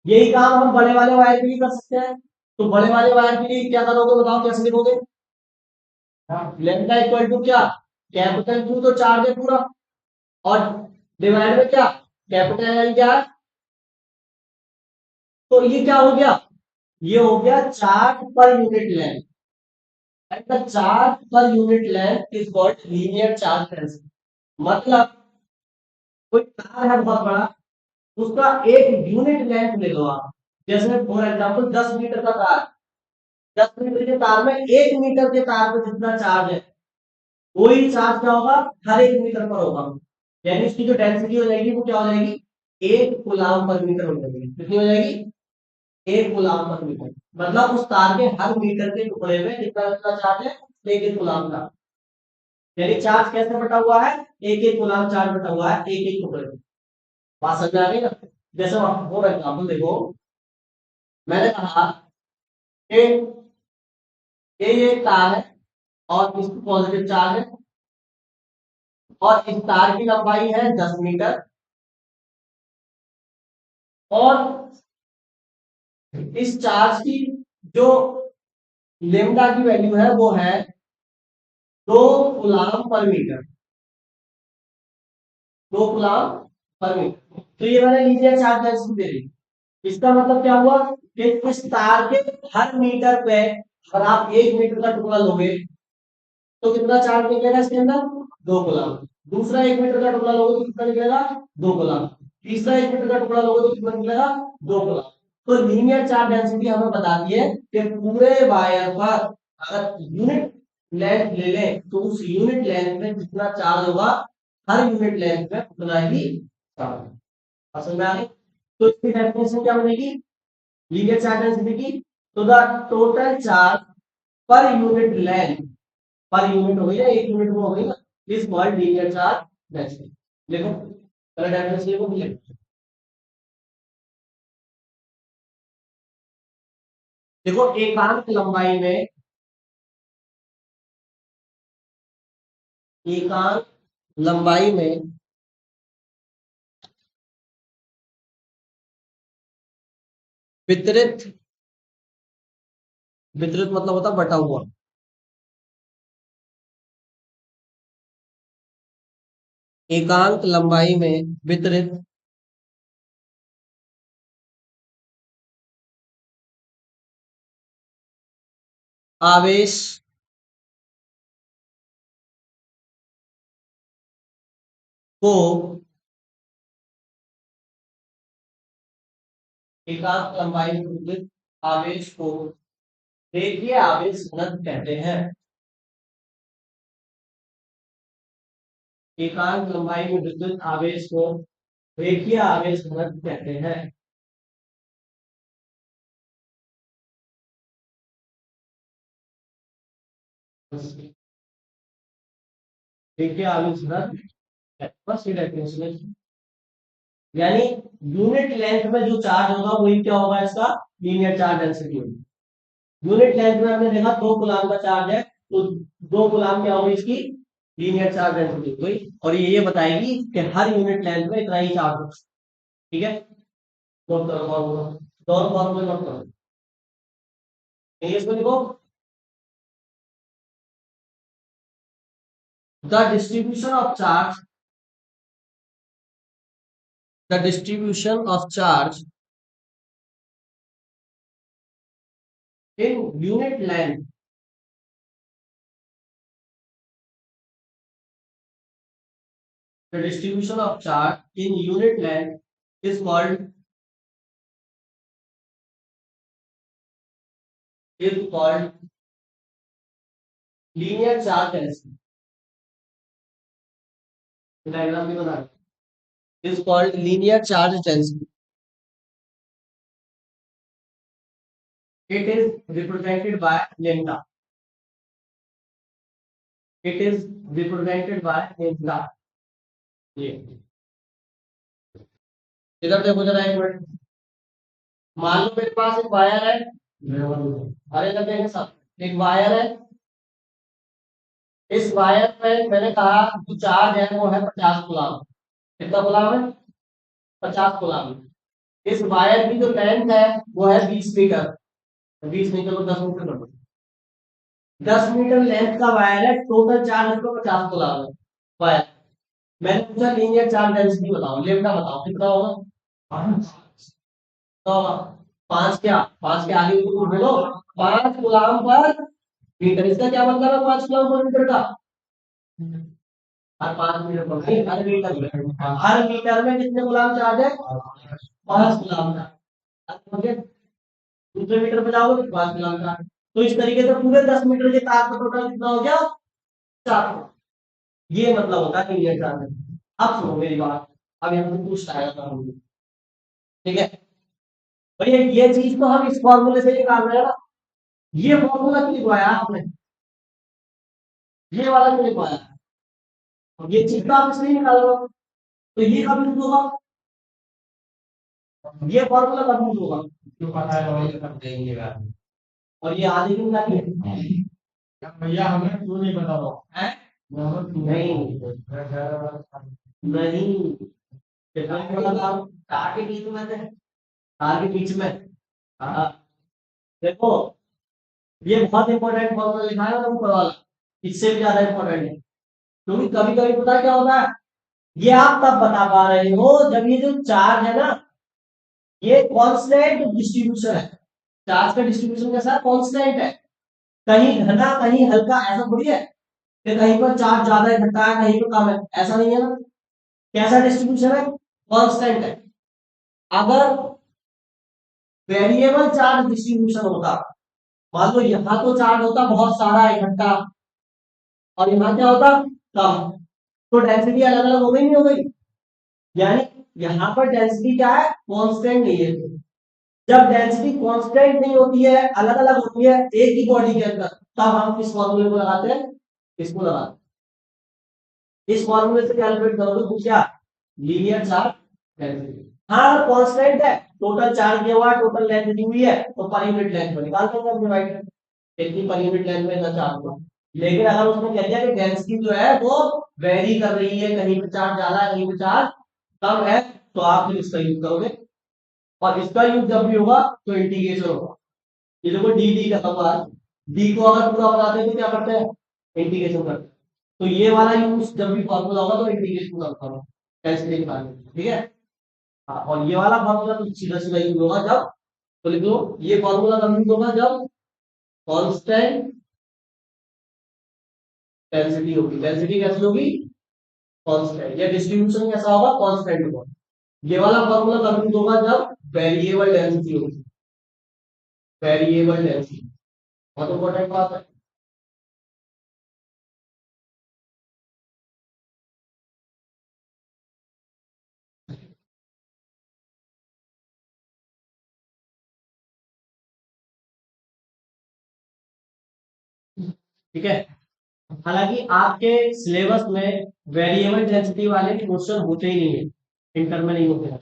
Speaker 1: यही काम हम बड़े वाले वायर के लिए कर सकते हैं। तो बड़े वाले वायर के लिए क्या करोगे बताओ, कैसे लिखोगे? लेंथ का इक्वल टू क्या? कैपिटल क्यू तो चार्ज है पूरा, और डिवाइड में क्या? कैपिटल एल क्या है? तो ये क्या हो गया? ये हो गया charge per unit length, and the charge per unit length is called linear charge density. मतलब कोई तार है बहुत बड़ा, उसका एक यूनिट लेंथ ले लो आप। जैसे फॉर एग्जांपल 10 मीटर का तार, 10 मीटर के तार में 1 मीटर के तार पे जितना चार्ज है वही चार्ज क्या होगा? हर 1 मीटर पर होगा। यानी उसकी जो डेंसिटी हो जाएगी वो क्या हो जाएगी? 1 कूलाम पर मीटर हो जाएगी। कितनी हो जाएगी? 1 कूलाम पर मीटर। मतलब उस तार के हर मीटर के टुकड़े में कितना कितना चार्ज है? 1 1 कूलाम का। यानी चार्ज कैसे बटा हुआ है? 1 1 कूलाम चार्ज बटा हुआ है एक एक टुकड़े में। बात समझ आ रही है ना? जैसे फॉर एग्जाम्पल देखो, मैंने कहा कि ये तार है, और इस पॉजिटिव चार्ज है, और इस तार की लंबाई है 10 मीटर, और इस चार्ज की जो लेमडा की वैल्यू है वो है 2 कूलाम पर मीटर। 2 कूलाम पर मीटर। तो ये मैंने लीजिए चार्ज डेंसिटी दे दी। इसका मतलब क्या हुआ कि इस तार के हर मीटर पे अगर आप 1 मीटर का टुकड़ा लोगे तो कितना चार्ज निकलेगा इसके अंदर? 2 कूलाम। दूसरा 1 मीटर का टुकड़ा लोगे तो कितना निकलेगा? 2 कूलाम। तीसरा 1 मीटर का टुकड़ा लोगे तो कितना निकलेगा? 2 कूलाम। तो लीनियर चार्ज डेंसिटी हमें बताती है कि पूरे वायर पर अगर यूनिट लेंथ ले लें तो उस यूनिट लेंथ में कितना चार्ज होगा हर यूनिट लेंथ में उतना ही चार्ज। समझ में आ गई? तो इसकी डेफिनेशन क्या बनेगी लीनियर चार्ज डेंसिटी की? तो the total charge per unit length, per unit हो गई ना, एक यूनिट में हो गई ना, is called linear charge density. देखो पहले डेफिनेशन लिखो फिर देखो एकांक लंबाई में, एकांक लंबाई में वितरित, वितरित मतलब होता है बटा हुआ, एकांक लंबाई में वितरित आवेश को, एकांक लंबाई में वितरित आवेश को रेखीय आवेश घनत्व कहते हैं। एकांक लंबाई में विद्युत आवेश को रेखीय आवेश घनत्व कहते हैं। रेखीय आवेश घनत्व बस ये डेफिनेशन है। यानी यूनिट लेंथ में जो चार्ज होगा वही क्या होगा इसका लीनियर चार्ज डेंसिटी होगी। यूनिट लेंथ में हमने देखा 2 कूलम का चार्ज है, तो 2 कूलम क्या होगी इसकी लीनियर चार्ज डेंसिटी हुई, और ये बताएगी कि हर यूनिट लेंथ में इतना ही चार्ज होगा। ठीक है, दोनों फॉर्मूले नोट करो। इसको लिखो the distribution of charge, the distribution of charge in unit length, the distribution of charge in unit length is called, is called linear charge density। Diagram भी बना is called linear charge density। It is represented by lambda, it is represented by lambda। ये इधर देखो जरा एक minute, मान लो मेरे पास एक वायर है, अरे इधर देखें सब, एक वायर है, इस वायर पे मैंने कहा जो चार्ज है वो है 50 कूलम। कितना कूलम है 50 कूलम। इस वायर की जो लेंथ है वो है 20 मीटर, 20 मीटर को 10 मीटर कर दो, 10 मीटर लेंथ का वायर है, टोटल चार्ज इसको 50 कूलम है वायर। मैंने पूछा लीनियर चार्ज डेंसिटी बताओ, लेमडा बताओ कितना होगा। तो 5 क्या, 5 के आगे कुछ बोलो, 5 कूलम पर मीटर, इसका क्या मतलब है 5 कूलम पर मीटर का, हर 5 मीटर पर नहीं, हर मीटर में, हर मीटर में कितने कूलम चार्ज है 5 कूलम का। दूसरे मीटर पे जाओगे तो 5 कूलम का। तो इस तरीके से पूरे 10 मीटर के तार का टोटल कितना हो गया 4। ये मतलब होता है लीनियर चार्ज। अब सुनो मेरी बात, अब यहाँ से पूछता है ठीक है भैया, ये चीज तो हम इस फॉर्मूले से निकाल रहे हैं ना, ये फॉर्मूला क्यों लिखवाया आपने, ये वाला क्यों लिखवाया, ये चीज तो आप इसलिए निकाल रहे हो, तो ये कब यूज होगा, ये फॉर्मूला कब यूज होगा, क्यों पता है कब देंगे, और ये आधे दिन का भैया हमें क्यों नहीं पता हो है नहीं नहीं, तार के बीच में है, तार के बीच में। हाँ देखो ये बहुत इंपॉर्टेंट फॉर्मूला लिखा है ना ऊपर वाला, इससे भी ज्यादा इंपॉर्टेंट है, क्योंकि कभी कभी पता क्या होता है, ये आप तब बता पा रहे हो जब ये जो चार्ज है ना ये कांस्टेंट डिस्ट्रीब्यूशन है, चार्ज का डिस्ट्रीब्यूशन कैसा है कांस्टेंट है, कहीं घना कहीं हल्का, ऐसा थोड़ी है कि कहीं पर चार्ज ज्यादा इकट्ठा है कहीं पर कम है, ऐसा नहीं है ना। कैसा डिस्ट्रीब्यूशन है कांस्टेंट है। अगर वेरिएबल चार्ज डिस्ट्रीब्यूशन होता, मान लो यहाँ तो चार्ज होता बहुत सारा इकट्ठा और यहाँ क्या होता कम, तो डेंसिटी अलग अलग हो गई नहीं हो गई? यानी यहाँ पर डेंसिटी क्या है, कांस्टेंट नहीं है। जब डेंसिटी कांस्टेंट नहीं होती है, अलग अलग होती है एक ही बॉडी के अंदर, तब हम किस फॉर्मूले को लगाते हैं, इसको लगाते हैं। इस फॉर्मूले से कैलकुलेट करोगे तो क्या, लीनियर चार्ज डेंसिटी। हाँ कांस्टेंट है, टोटल चार्ज दिया हुआ है, टोटल लेंथ दी हुई है, तो पर यूनिट लेंथ को निकाल देंगे हम डिवाइड करके, इतनी पर यूनिट लेंथ में इतना चार्ज होगा। लेकिन अगर उसने कह दिया कि डेंसिटी जो है वो वेरी कर रही है, कहीं पे चार्ज ज्यादा है, कहीं पे चार्ज कम है, तो आप फिर इसका यूज करोगे। और इसका यूज जब भी होगा तो इंटीग्रेशन होगा। ये देखो डी डी का हुआ है, डी को अगर पूरा बनाते हैं तो क्या करते हैं, इंटीग्रेशन करते हैं। तो ये वाला यूज जब भी फॉर्मूला होगा तो इंटीग्रेशन करता हूँ, डेंसिटी निकालने के लिए, ठीक है। हाँ, और ये वाला फॉर्मूला तो सीधा सीधा यूज होगा जब, तो लिख लो ये फॉर्मूला तब यूज होगा जब कांस्टेंट डेंसिटी होगी। डेंसिटी कैसी होगी, कांस्टेंट, या डिस्ट्रीब्यूशन कैसा होगा, कांस्टेंट होगा। ये वाला फॉर्मूला तब यूज होगा जब वेरिएबल डेंसिटी होगी, वेरिएबल डेंसिटी बहुत इंपॉर्टेंट बात है। ठीक है, हालांकि आपके सिलेबस में वेरिएबल डेंसिटी वाले क्वेश्चन होते ही नहीं है, इंटर में नहीं होते हैं,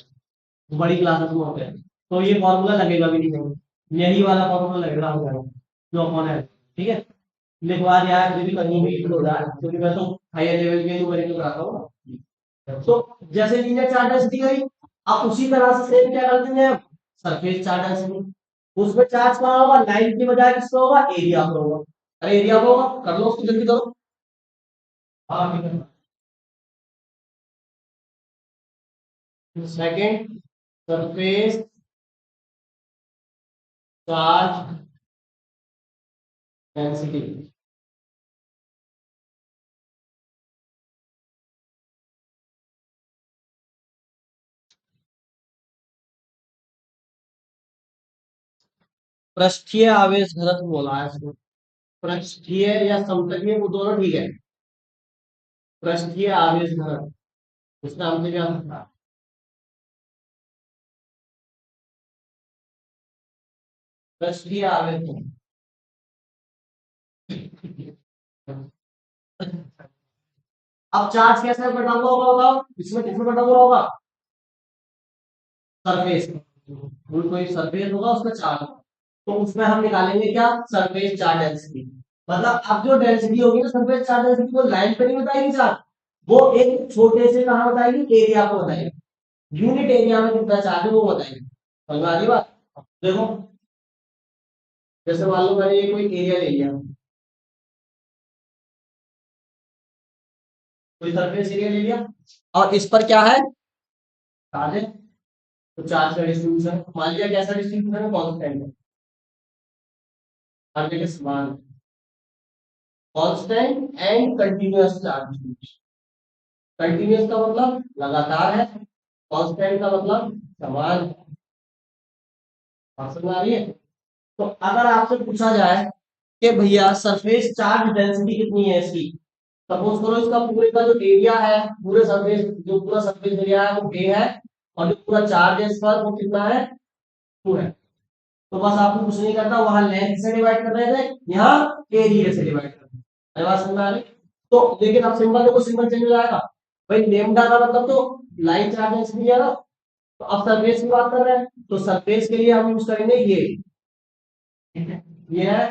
Speaker 1: बड़ी क्लासेस में होते हैं। तो ये फॉर्मूला लगेगा भी नहीं कहीं, यही वाला फॉर्मूला लगेगा होगा जो अपॉन है, ठीक है। लिखवा दिया है, फिर भी कहीं भी हो रहा है, क्योंकि मैं तो हायर लेवल के न्यूमेरिकल कराता हूँ ना। तो जैसे लीनियर चार्ज डेंसिटी गई, आप उसी तरह से सेम क्या कर देंगे आप, सरफेस चार्ज डेंसिटी। उसमें चार्ज कहाँ होगा, लाइन की बजाय किसका होगा, एरिया पर होगा। अरे एरिया पर होगा, कर लो उसको जल्दी करो। हाँ ठीक है। Second, surface charge density. पृष्ठीय आवेश घनत्व बोला है इसको, पृष्ठीय या समतलीय वो दोनों ठीक है। पृष्ठीय आवेश घनत्व, इसका हमसे क्या होता है, पृष्ठीय आवेश घनत्व। अब चार्ज कैसे बटा हुआ होगा बताओ, इसमें किसमें बटा हुआ होगा, सरफेस, कोई सरफेस होगा उसका चार्ज होगा। तो उसमें हम निकालेंगे क्या, सरफेस चार्ज डेंसिटी। मतलब अब जो डेंसिटी होगी ना सरफेस चार्ज डेंसिटी, वो लाइन पे नहीं बताएगी चार्ज, वो एक छोटे से कहा बताएगी, एरिया को बताएगी, यूनिट एरिया में कितना चार्ज है वो बताएगी। समझ में आ रही बात, देखो जैसे मान लो मैंने ये कोई एरिया ले लिया, कोई सरफेस एरिया ले लिया, और इस पर क्या है, चार्ज है। तो चार्ज का डिस्ट्रीब्यूशन मान लिया कैसा डिस्ट्रीब्यूशन है, कांस्टेंट है, हर जगह समान, constant and continuous charge distribution. Continuous का मतलब लगातार है, कांस्टेंट का मतलब समान है। बात समझ आ रही है। तो अगर आपसे पूछा जाए कि भैया सरफेस चार्ज डेंसिटी कितनी है इसकी, सपोज करो इसका पूरे का जो एरिया है, पूरे सरफेस जो पूरा सरफेस एरिया है वो ए है, और जो पूरा चार्ज है इस पर वो कितना है, 2 है। तो बस आपको कुछ नहीं करना, वहां लेंथ से डिवाइड कर रहे थे, यहाँ एरिया से डिवाइड कर रहे हैं। बात समझ में आ रही। तो लेकिन अब सिंबल देखो, सिंबल चेंज हो जाएगा। भाई लेमडा का मतलब तो लाइन चार्ज डेंसिटी है ना, तो अब सरफेस की बात कर रहे हैं, तो सरफेस के लिए हम यूज करेंगे ये है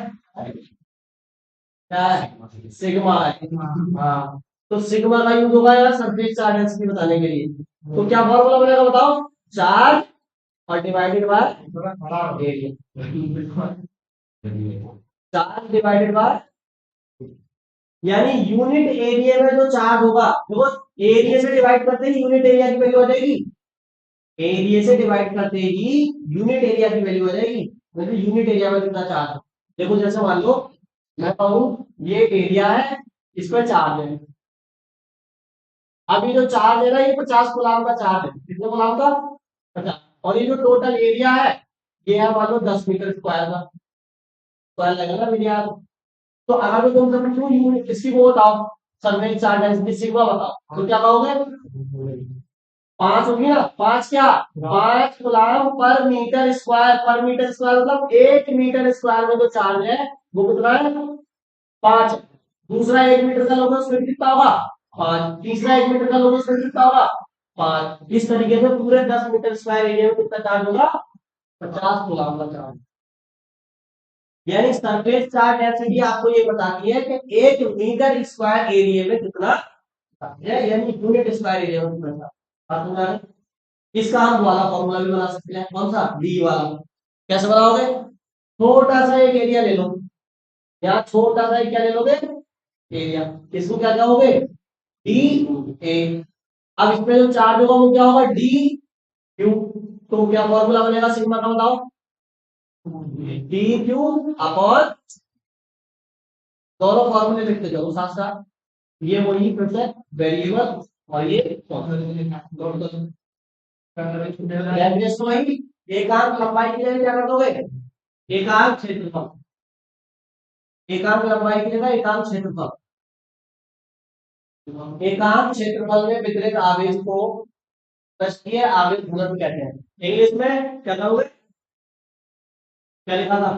Speaker 1: क्या है, सिग्मा है। हाँ, तो सिग्मा का यूज होगा यार सरफेस चार्ज डेंसिटी बताने के लिए। तो क्या फॉर्मूला बनेगा बताओ, चार्ज और divided by area, charge divided by, यानी यूनिट एरिया में जो चार्ज होगा, देखो एरिया से डिवाइड करते ही यूनिट एरिया की वैल्यू आ जाएगी, एरिया से डिवाइड करते ही यूनिट एरिया की वैल्यू आ जाएगी, मतलब यूनिट एरिया में कितना चार्ज है। देखो जैसे मान लो मैं कहूं ये एरिया है, इस पर चार्ज है, अभी जो चार्ज है ना ये 50 गुलाम का चार्ज है, कितने गुलाम का, 50। और ये जो टोटल एरिया है ये है मान लो 10 मीटर स्क्वायर का, स्क्वायर लगेगा ना मीडिया। तो अगर मैं तुमसे पूछूं यूनिट इसकी वो बताओ, सरफेस चार्ज डेंसिटी सिग्मा बताओ, तो क्या कहोगे? 5 होगी ना, 5 क्या, 5 कूलम पर मीटर स्क्वायर मतलब 1 मीटर स्क्वायर में जो चार्ज है वो कितना है? 5। दूसरा 1 मीटर का लोगे उसमें कितना होगा? 5। तीसरा 1 मीटर का लोगे उसमें कितना होगा? 5। इस तरीके से पूरे 10 मीटर स्क्वायर एरिया में कितना चार्ज होगा? 50 कूलम का चार्ज। यानी सरफेस चार्ज डेंसिटी आपको ये बताती है कि 1 मीटर स्क्वायर एरिया में कितना है, यानी यूनिट स्क्वायर एरिया में कितना चार्ज। बात समझ आ रही? इसका हम वाला फॉर्मूला भी बना सकते हैं, कौन सा? डी वाला। कैसे बनाओगे? छोटा सा एक एरिया ले लो, या छोटा सा एक क्या ले लोगे? एरिया। इसको क्या कहोगे? D A. अब इसमें जो चार्ज होगा वो क्या होगा? D Q. तो क्या फॉर्मूला बनेगा सिग्मा का बताओ? डी क्यू अपॉन, दोनों फॉर्मूले लिखते जाओ साथ साथ। ये वही फिर से वेरिएबल और ये लैंग्वेज तो वही। एकांक लंबाई की जगह क्या कर दोगे? एकांक क्षेत्रफल। एकांक लंबाई की जगह एकांक क्षेत्रफल। एकांक क्षेत्रफल में वितरित आवेश को पृष्ठीय आवेश घनत्व कहते हैं। इंग्लिश में क्या कहोगे? क्या लिखा था?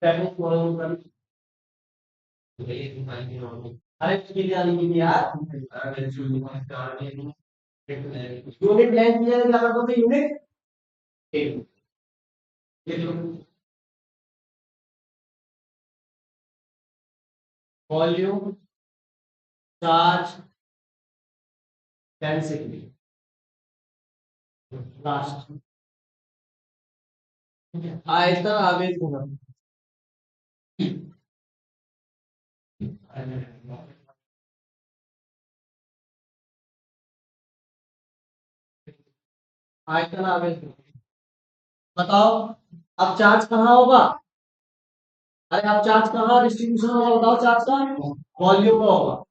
Speaker 1: अरे उसके लिए आने के लिए यार यूनिट लेंथ की जगह क्या कर दोगे? Unit volume charge density last आयतन आवेश घनत्व। आयतन आवेश घनत्व। बताओ अब चार्ज कहाँ होगा? अरे अब चार्ज कहाँ डिस्ट्रीब्यूशन होगा बताओ? चार्ज का वॉल्यूम में होगा।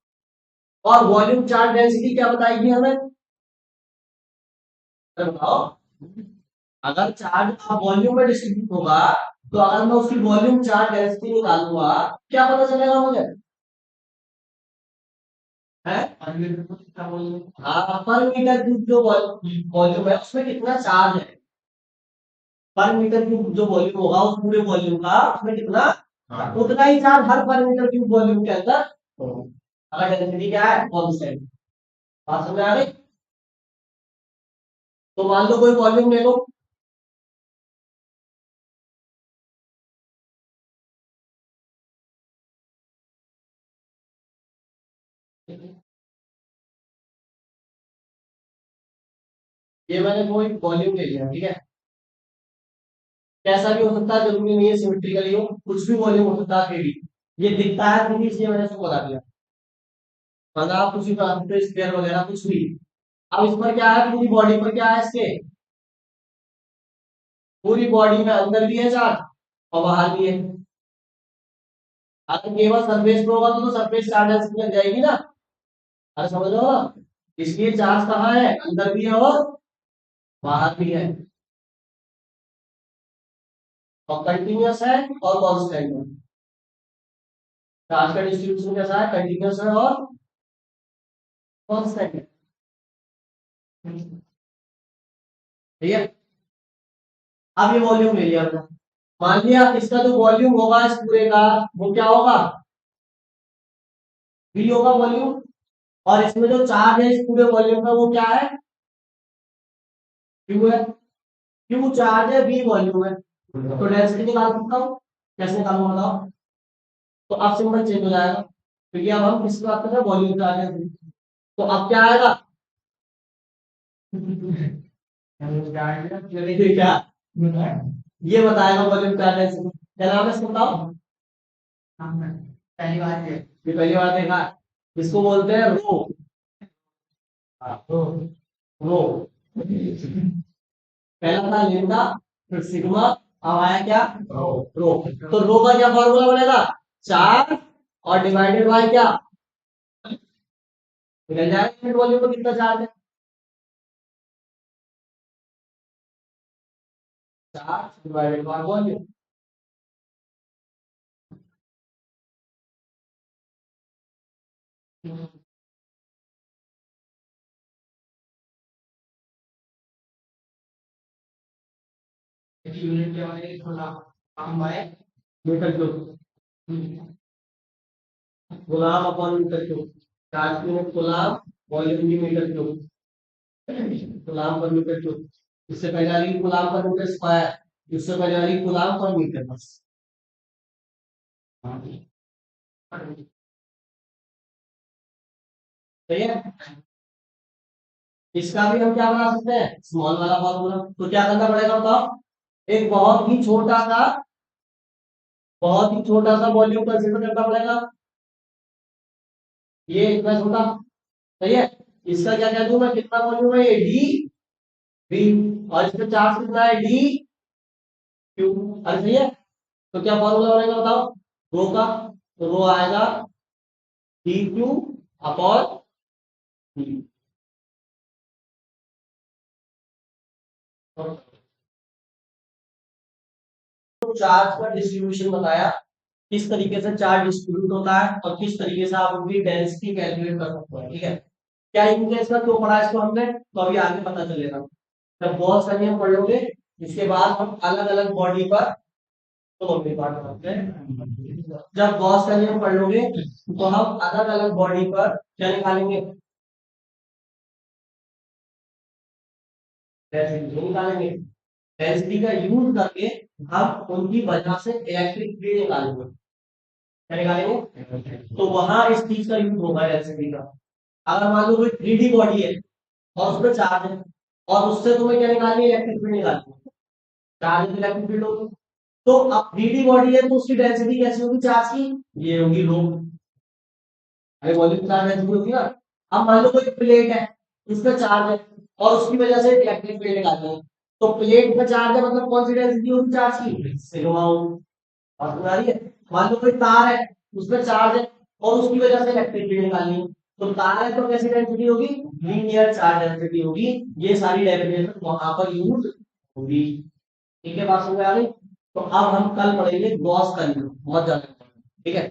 Speaker 1: और वॉल्यूम चार्ज डेंसिटी क्या बताएगी हमें? अरे बताओ, अगर चार्ज का वॉल्यूम में डिस्ट्रीब्यूट होगा तो अगर मैं उसकी वॉल्यूम चार्ज डेंसिटी निकालूंगा क्या पता चलेगा मुझे? है हाँ, पर मीटर क्यूब जो वॉल्यूम है उसमें कितना चार्ज है। पर मीटर क्यूब जो वॉल्यूम होगा उस पूरे वॉल्यूम का उसमें कितना, उतना ही चार्ज हर पर मीटर क्यूब वॉल्यूम के अंदर होगा। अगर डेंसिटी क्या है? कांस्टेंट। बात समझ आ गई? तो मान लो कोई वॉल्यूम ले लो, ये मैंने कोई वॉल्यूम ले लिया, ठीक है? कैसा भी हो सकता है, जरूरी नहीं है सिमेट्रिकली हो, कुछ भी वॉल्यूम हो सकता है। 3D ये दिखता है 3D इसलिए मैंने इसको बता दिया, वरना आप कुछ भी बना सकते हो, स्क्वायर वगैरह कुछ भी। अब इस पर क्या है, पूरी बॉडी पर क्या है इसके? पूरी बॉडी में अंदर भी है चार्ज और बाहर भी है। अगर केवल सरफेस पे होगा तो सरफेस चार्ज डेंसिटी लग जाएगी ना। अरे समझ लो ना, इसलिए चार्ज कहाँ है? अंदर भी है और बाहर भी है, और कंटिन्यूअस है और कांस्टेंट है। चार्ज का डिस्ट्रीब्यूशन कैसा है? कंटिन्यूअस है और कांस्टेंट है। ठीक है? अब ये वॉल्यूम ले लिया हमने, मान लिया इसका जो वॉल्यूम होगा इस पूरे का वो क्या होगा? V होगा वॉल्यूम। और इसमें जो चार्ज है इस पूरे वॉल्यूम का वो क्या है? Q है। Q चार्ज है, V वॉल्यूम है। तो डेंसिटी निकाल सकता हूँ, कैसे निकालूंगा बताओ? तो अब सिंबल चेंज हो जाएगा, क्योंकि अब हम किसकी बात कर रहे हैं? वॉल्यूम चार्ज है। तो अब क्या आएगा? क्या ये बताएगा वॉल्यूम चार्ज है? क्या नाम है इसको बताओ? पहली बार ये पहली बार देखा है। इसको बोलते हैं रो। रो रो। पहला था लेमडा, फिर सिग्मा, अब आया क्या? रो। तो रो का क्या फॉर्मूला बनेगा? 4 और डिवाइडेड बाय क्या? निकल जाएगा यूनिट वॉल्यूम में कितना चार्ज है? 4 डिवाइडेड बाय वॉल्यूम। यूनिट क्या है गुलाम काम by metre cube coulomb upon metre cube charge unit coulomb volume की मीटर क्यूब गुलाम पर मीटर क्यूब इससे पहले वाली गुलाम पर मीटर स्क्वायर इससे पहले वाली गुलाम पर मीटर बस सही है। इसका भी हम क्या बना सकते हैं स्मॉल वाला फॉर्मूला तो क्या करना पड़ेगा बताओ एक बहुत ही छोटा सा वॉल्यूम कंसीडर करना पड़ेगा ये इतना छोटा सही है। इसका क्या कह दूं मैं कितना वॉल्यूम है ये डी वी और इसका चार्ज कितना है डी क्यू अरे सही है। तो क्या फॉर्मूला बनेगा बताओ रो का तो रो आएगा डी क्यू अपॉन चार्ज का डिस्ट्रीब्यूशन बताया किस तरीके से चार्ज डिस्ट्रीब्यूट होता है और किस तरीके से आप उनकी डेंसिटी कैलकुलेट कर सकते हैं ठीक है। क्या यूनिट का क्यों पढ़ा इसको हमने तो अभी आगे पता चलेगा जब गॉस का नियम पढ़ोगे इसके बाद हम अलग अलग बॉडी पर तो मम्मी बात करते हैं जब गॉस का नियम पढ़ लोगे तो हम अलग अलग बॉडी पर क्या निकालेंगे डेंसिटी निकालेंगे डेंसिटी का यूज करके हम उनकी वजह से इलेक्ट्रिक फील्ड निकालेंगे क्या निकालेंगे तो वहां इस चीज का यूज होगा डेंसिटी का। अगर मान लो कोई 3D बॉडी है और उसमें चार्ज है और उससे तुम्हें क्या निकालनी है इलेक्ट्रिक फील्ड निकालनी है चार्ज इलेक्ट्रिक फील्ड होगी तो अब 3D बॉडी है तो उसकी डेंसिटी कैसी होगी चार्ज की ये होगी रो अरे वॉल्यूम चार्ज डेंसिटी होगी ना। अब मान लो कोई प्लेट है उसमें चार्ज है और उसकी वजह से इलेक्ट्रिक फील्ड निकालनी है तो प्लेट में चार्ज है मतलब कौन सी डेंसिटी होगी चार्ज की सिग्मा बात समझ आ रही है। मान लो कोई तार है उसमें चार्ज है और उसकी वजह से इलेक्ट्रिक फील्ड निकालनी है तो तार है तो कैसी डेंसिटी होगी लीनियर चार्ज डेंसिटी होगी। ये सारी डेफिनेशन वहां पर यूज होगी ठीक है बात समझ आ गई। तो अब हम कल पढ़ेंगे गॉस का नियम मत जाना ठीक है।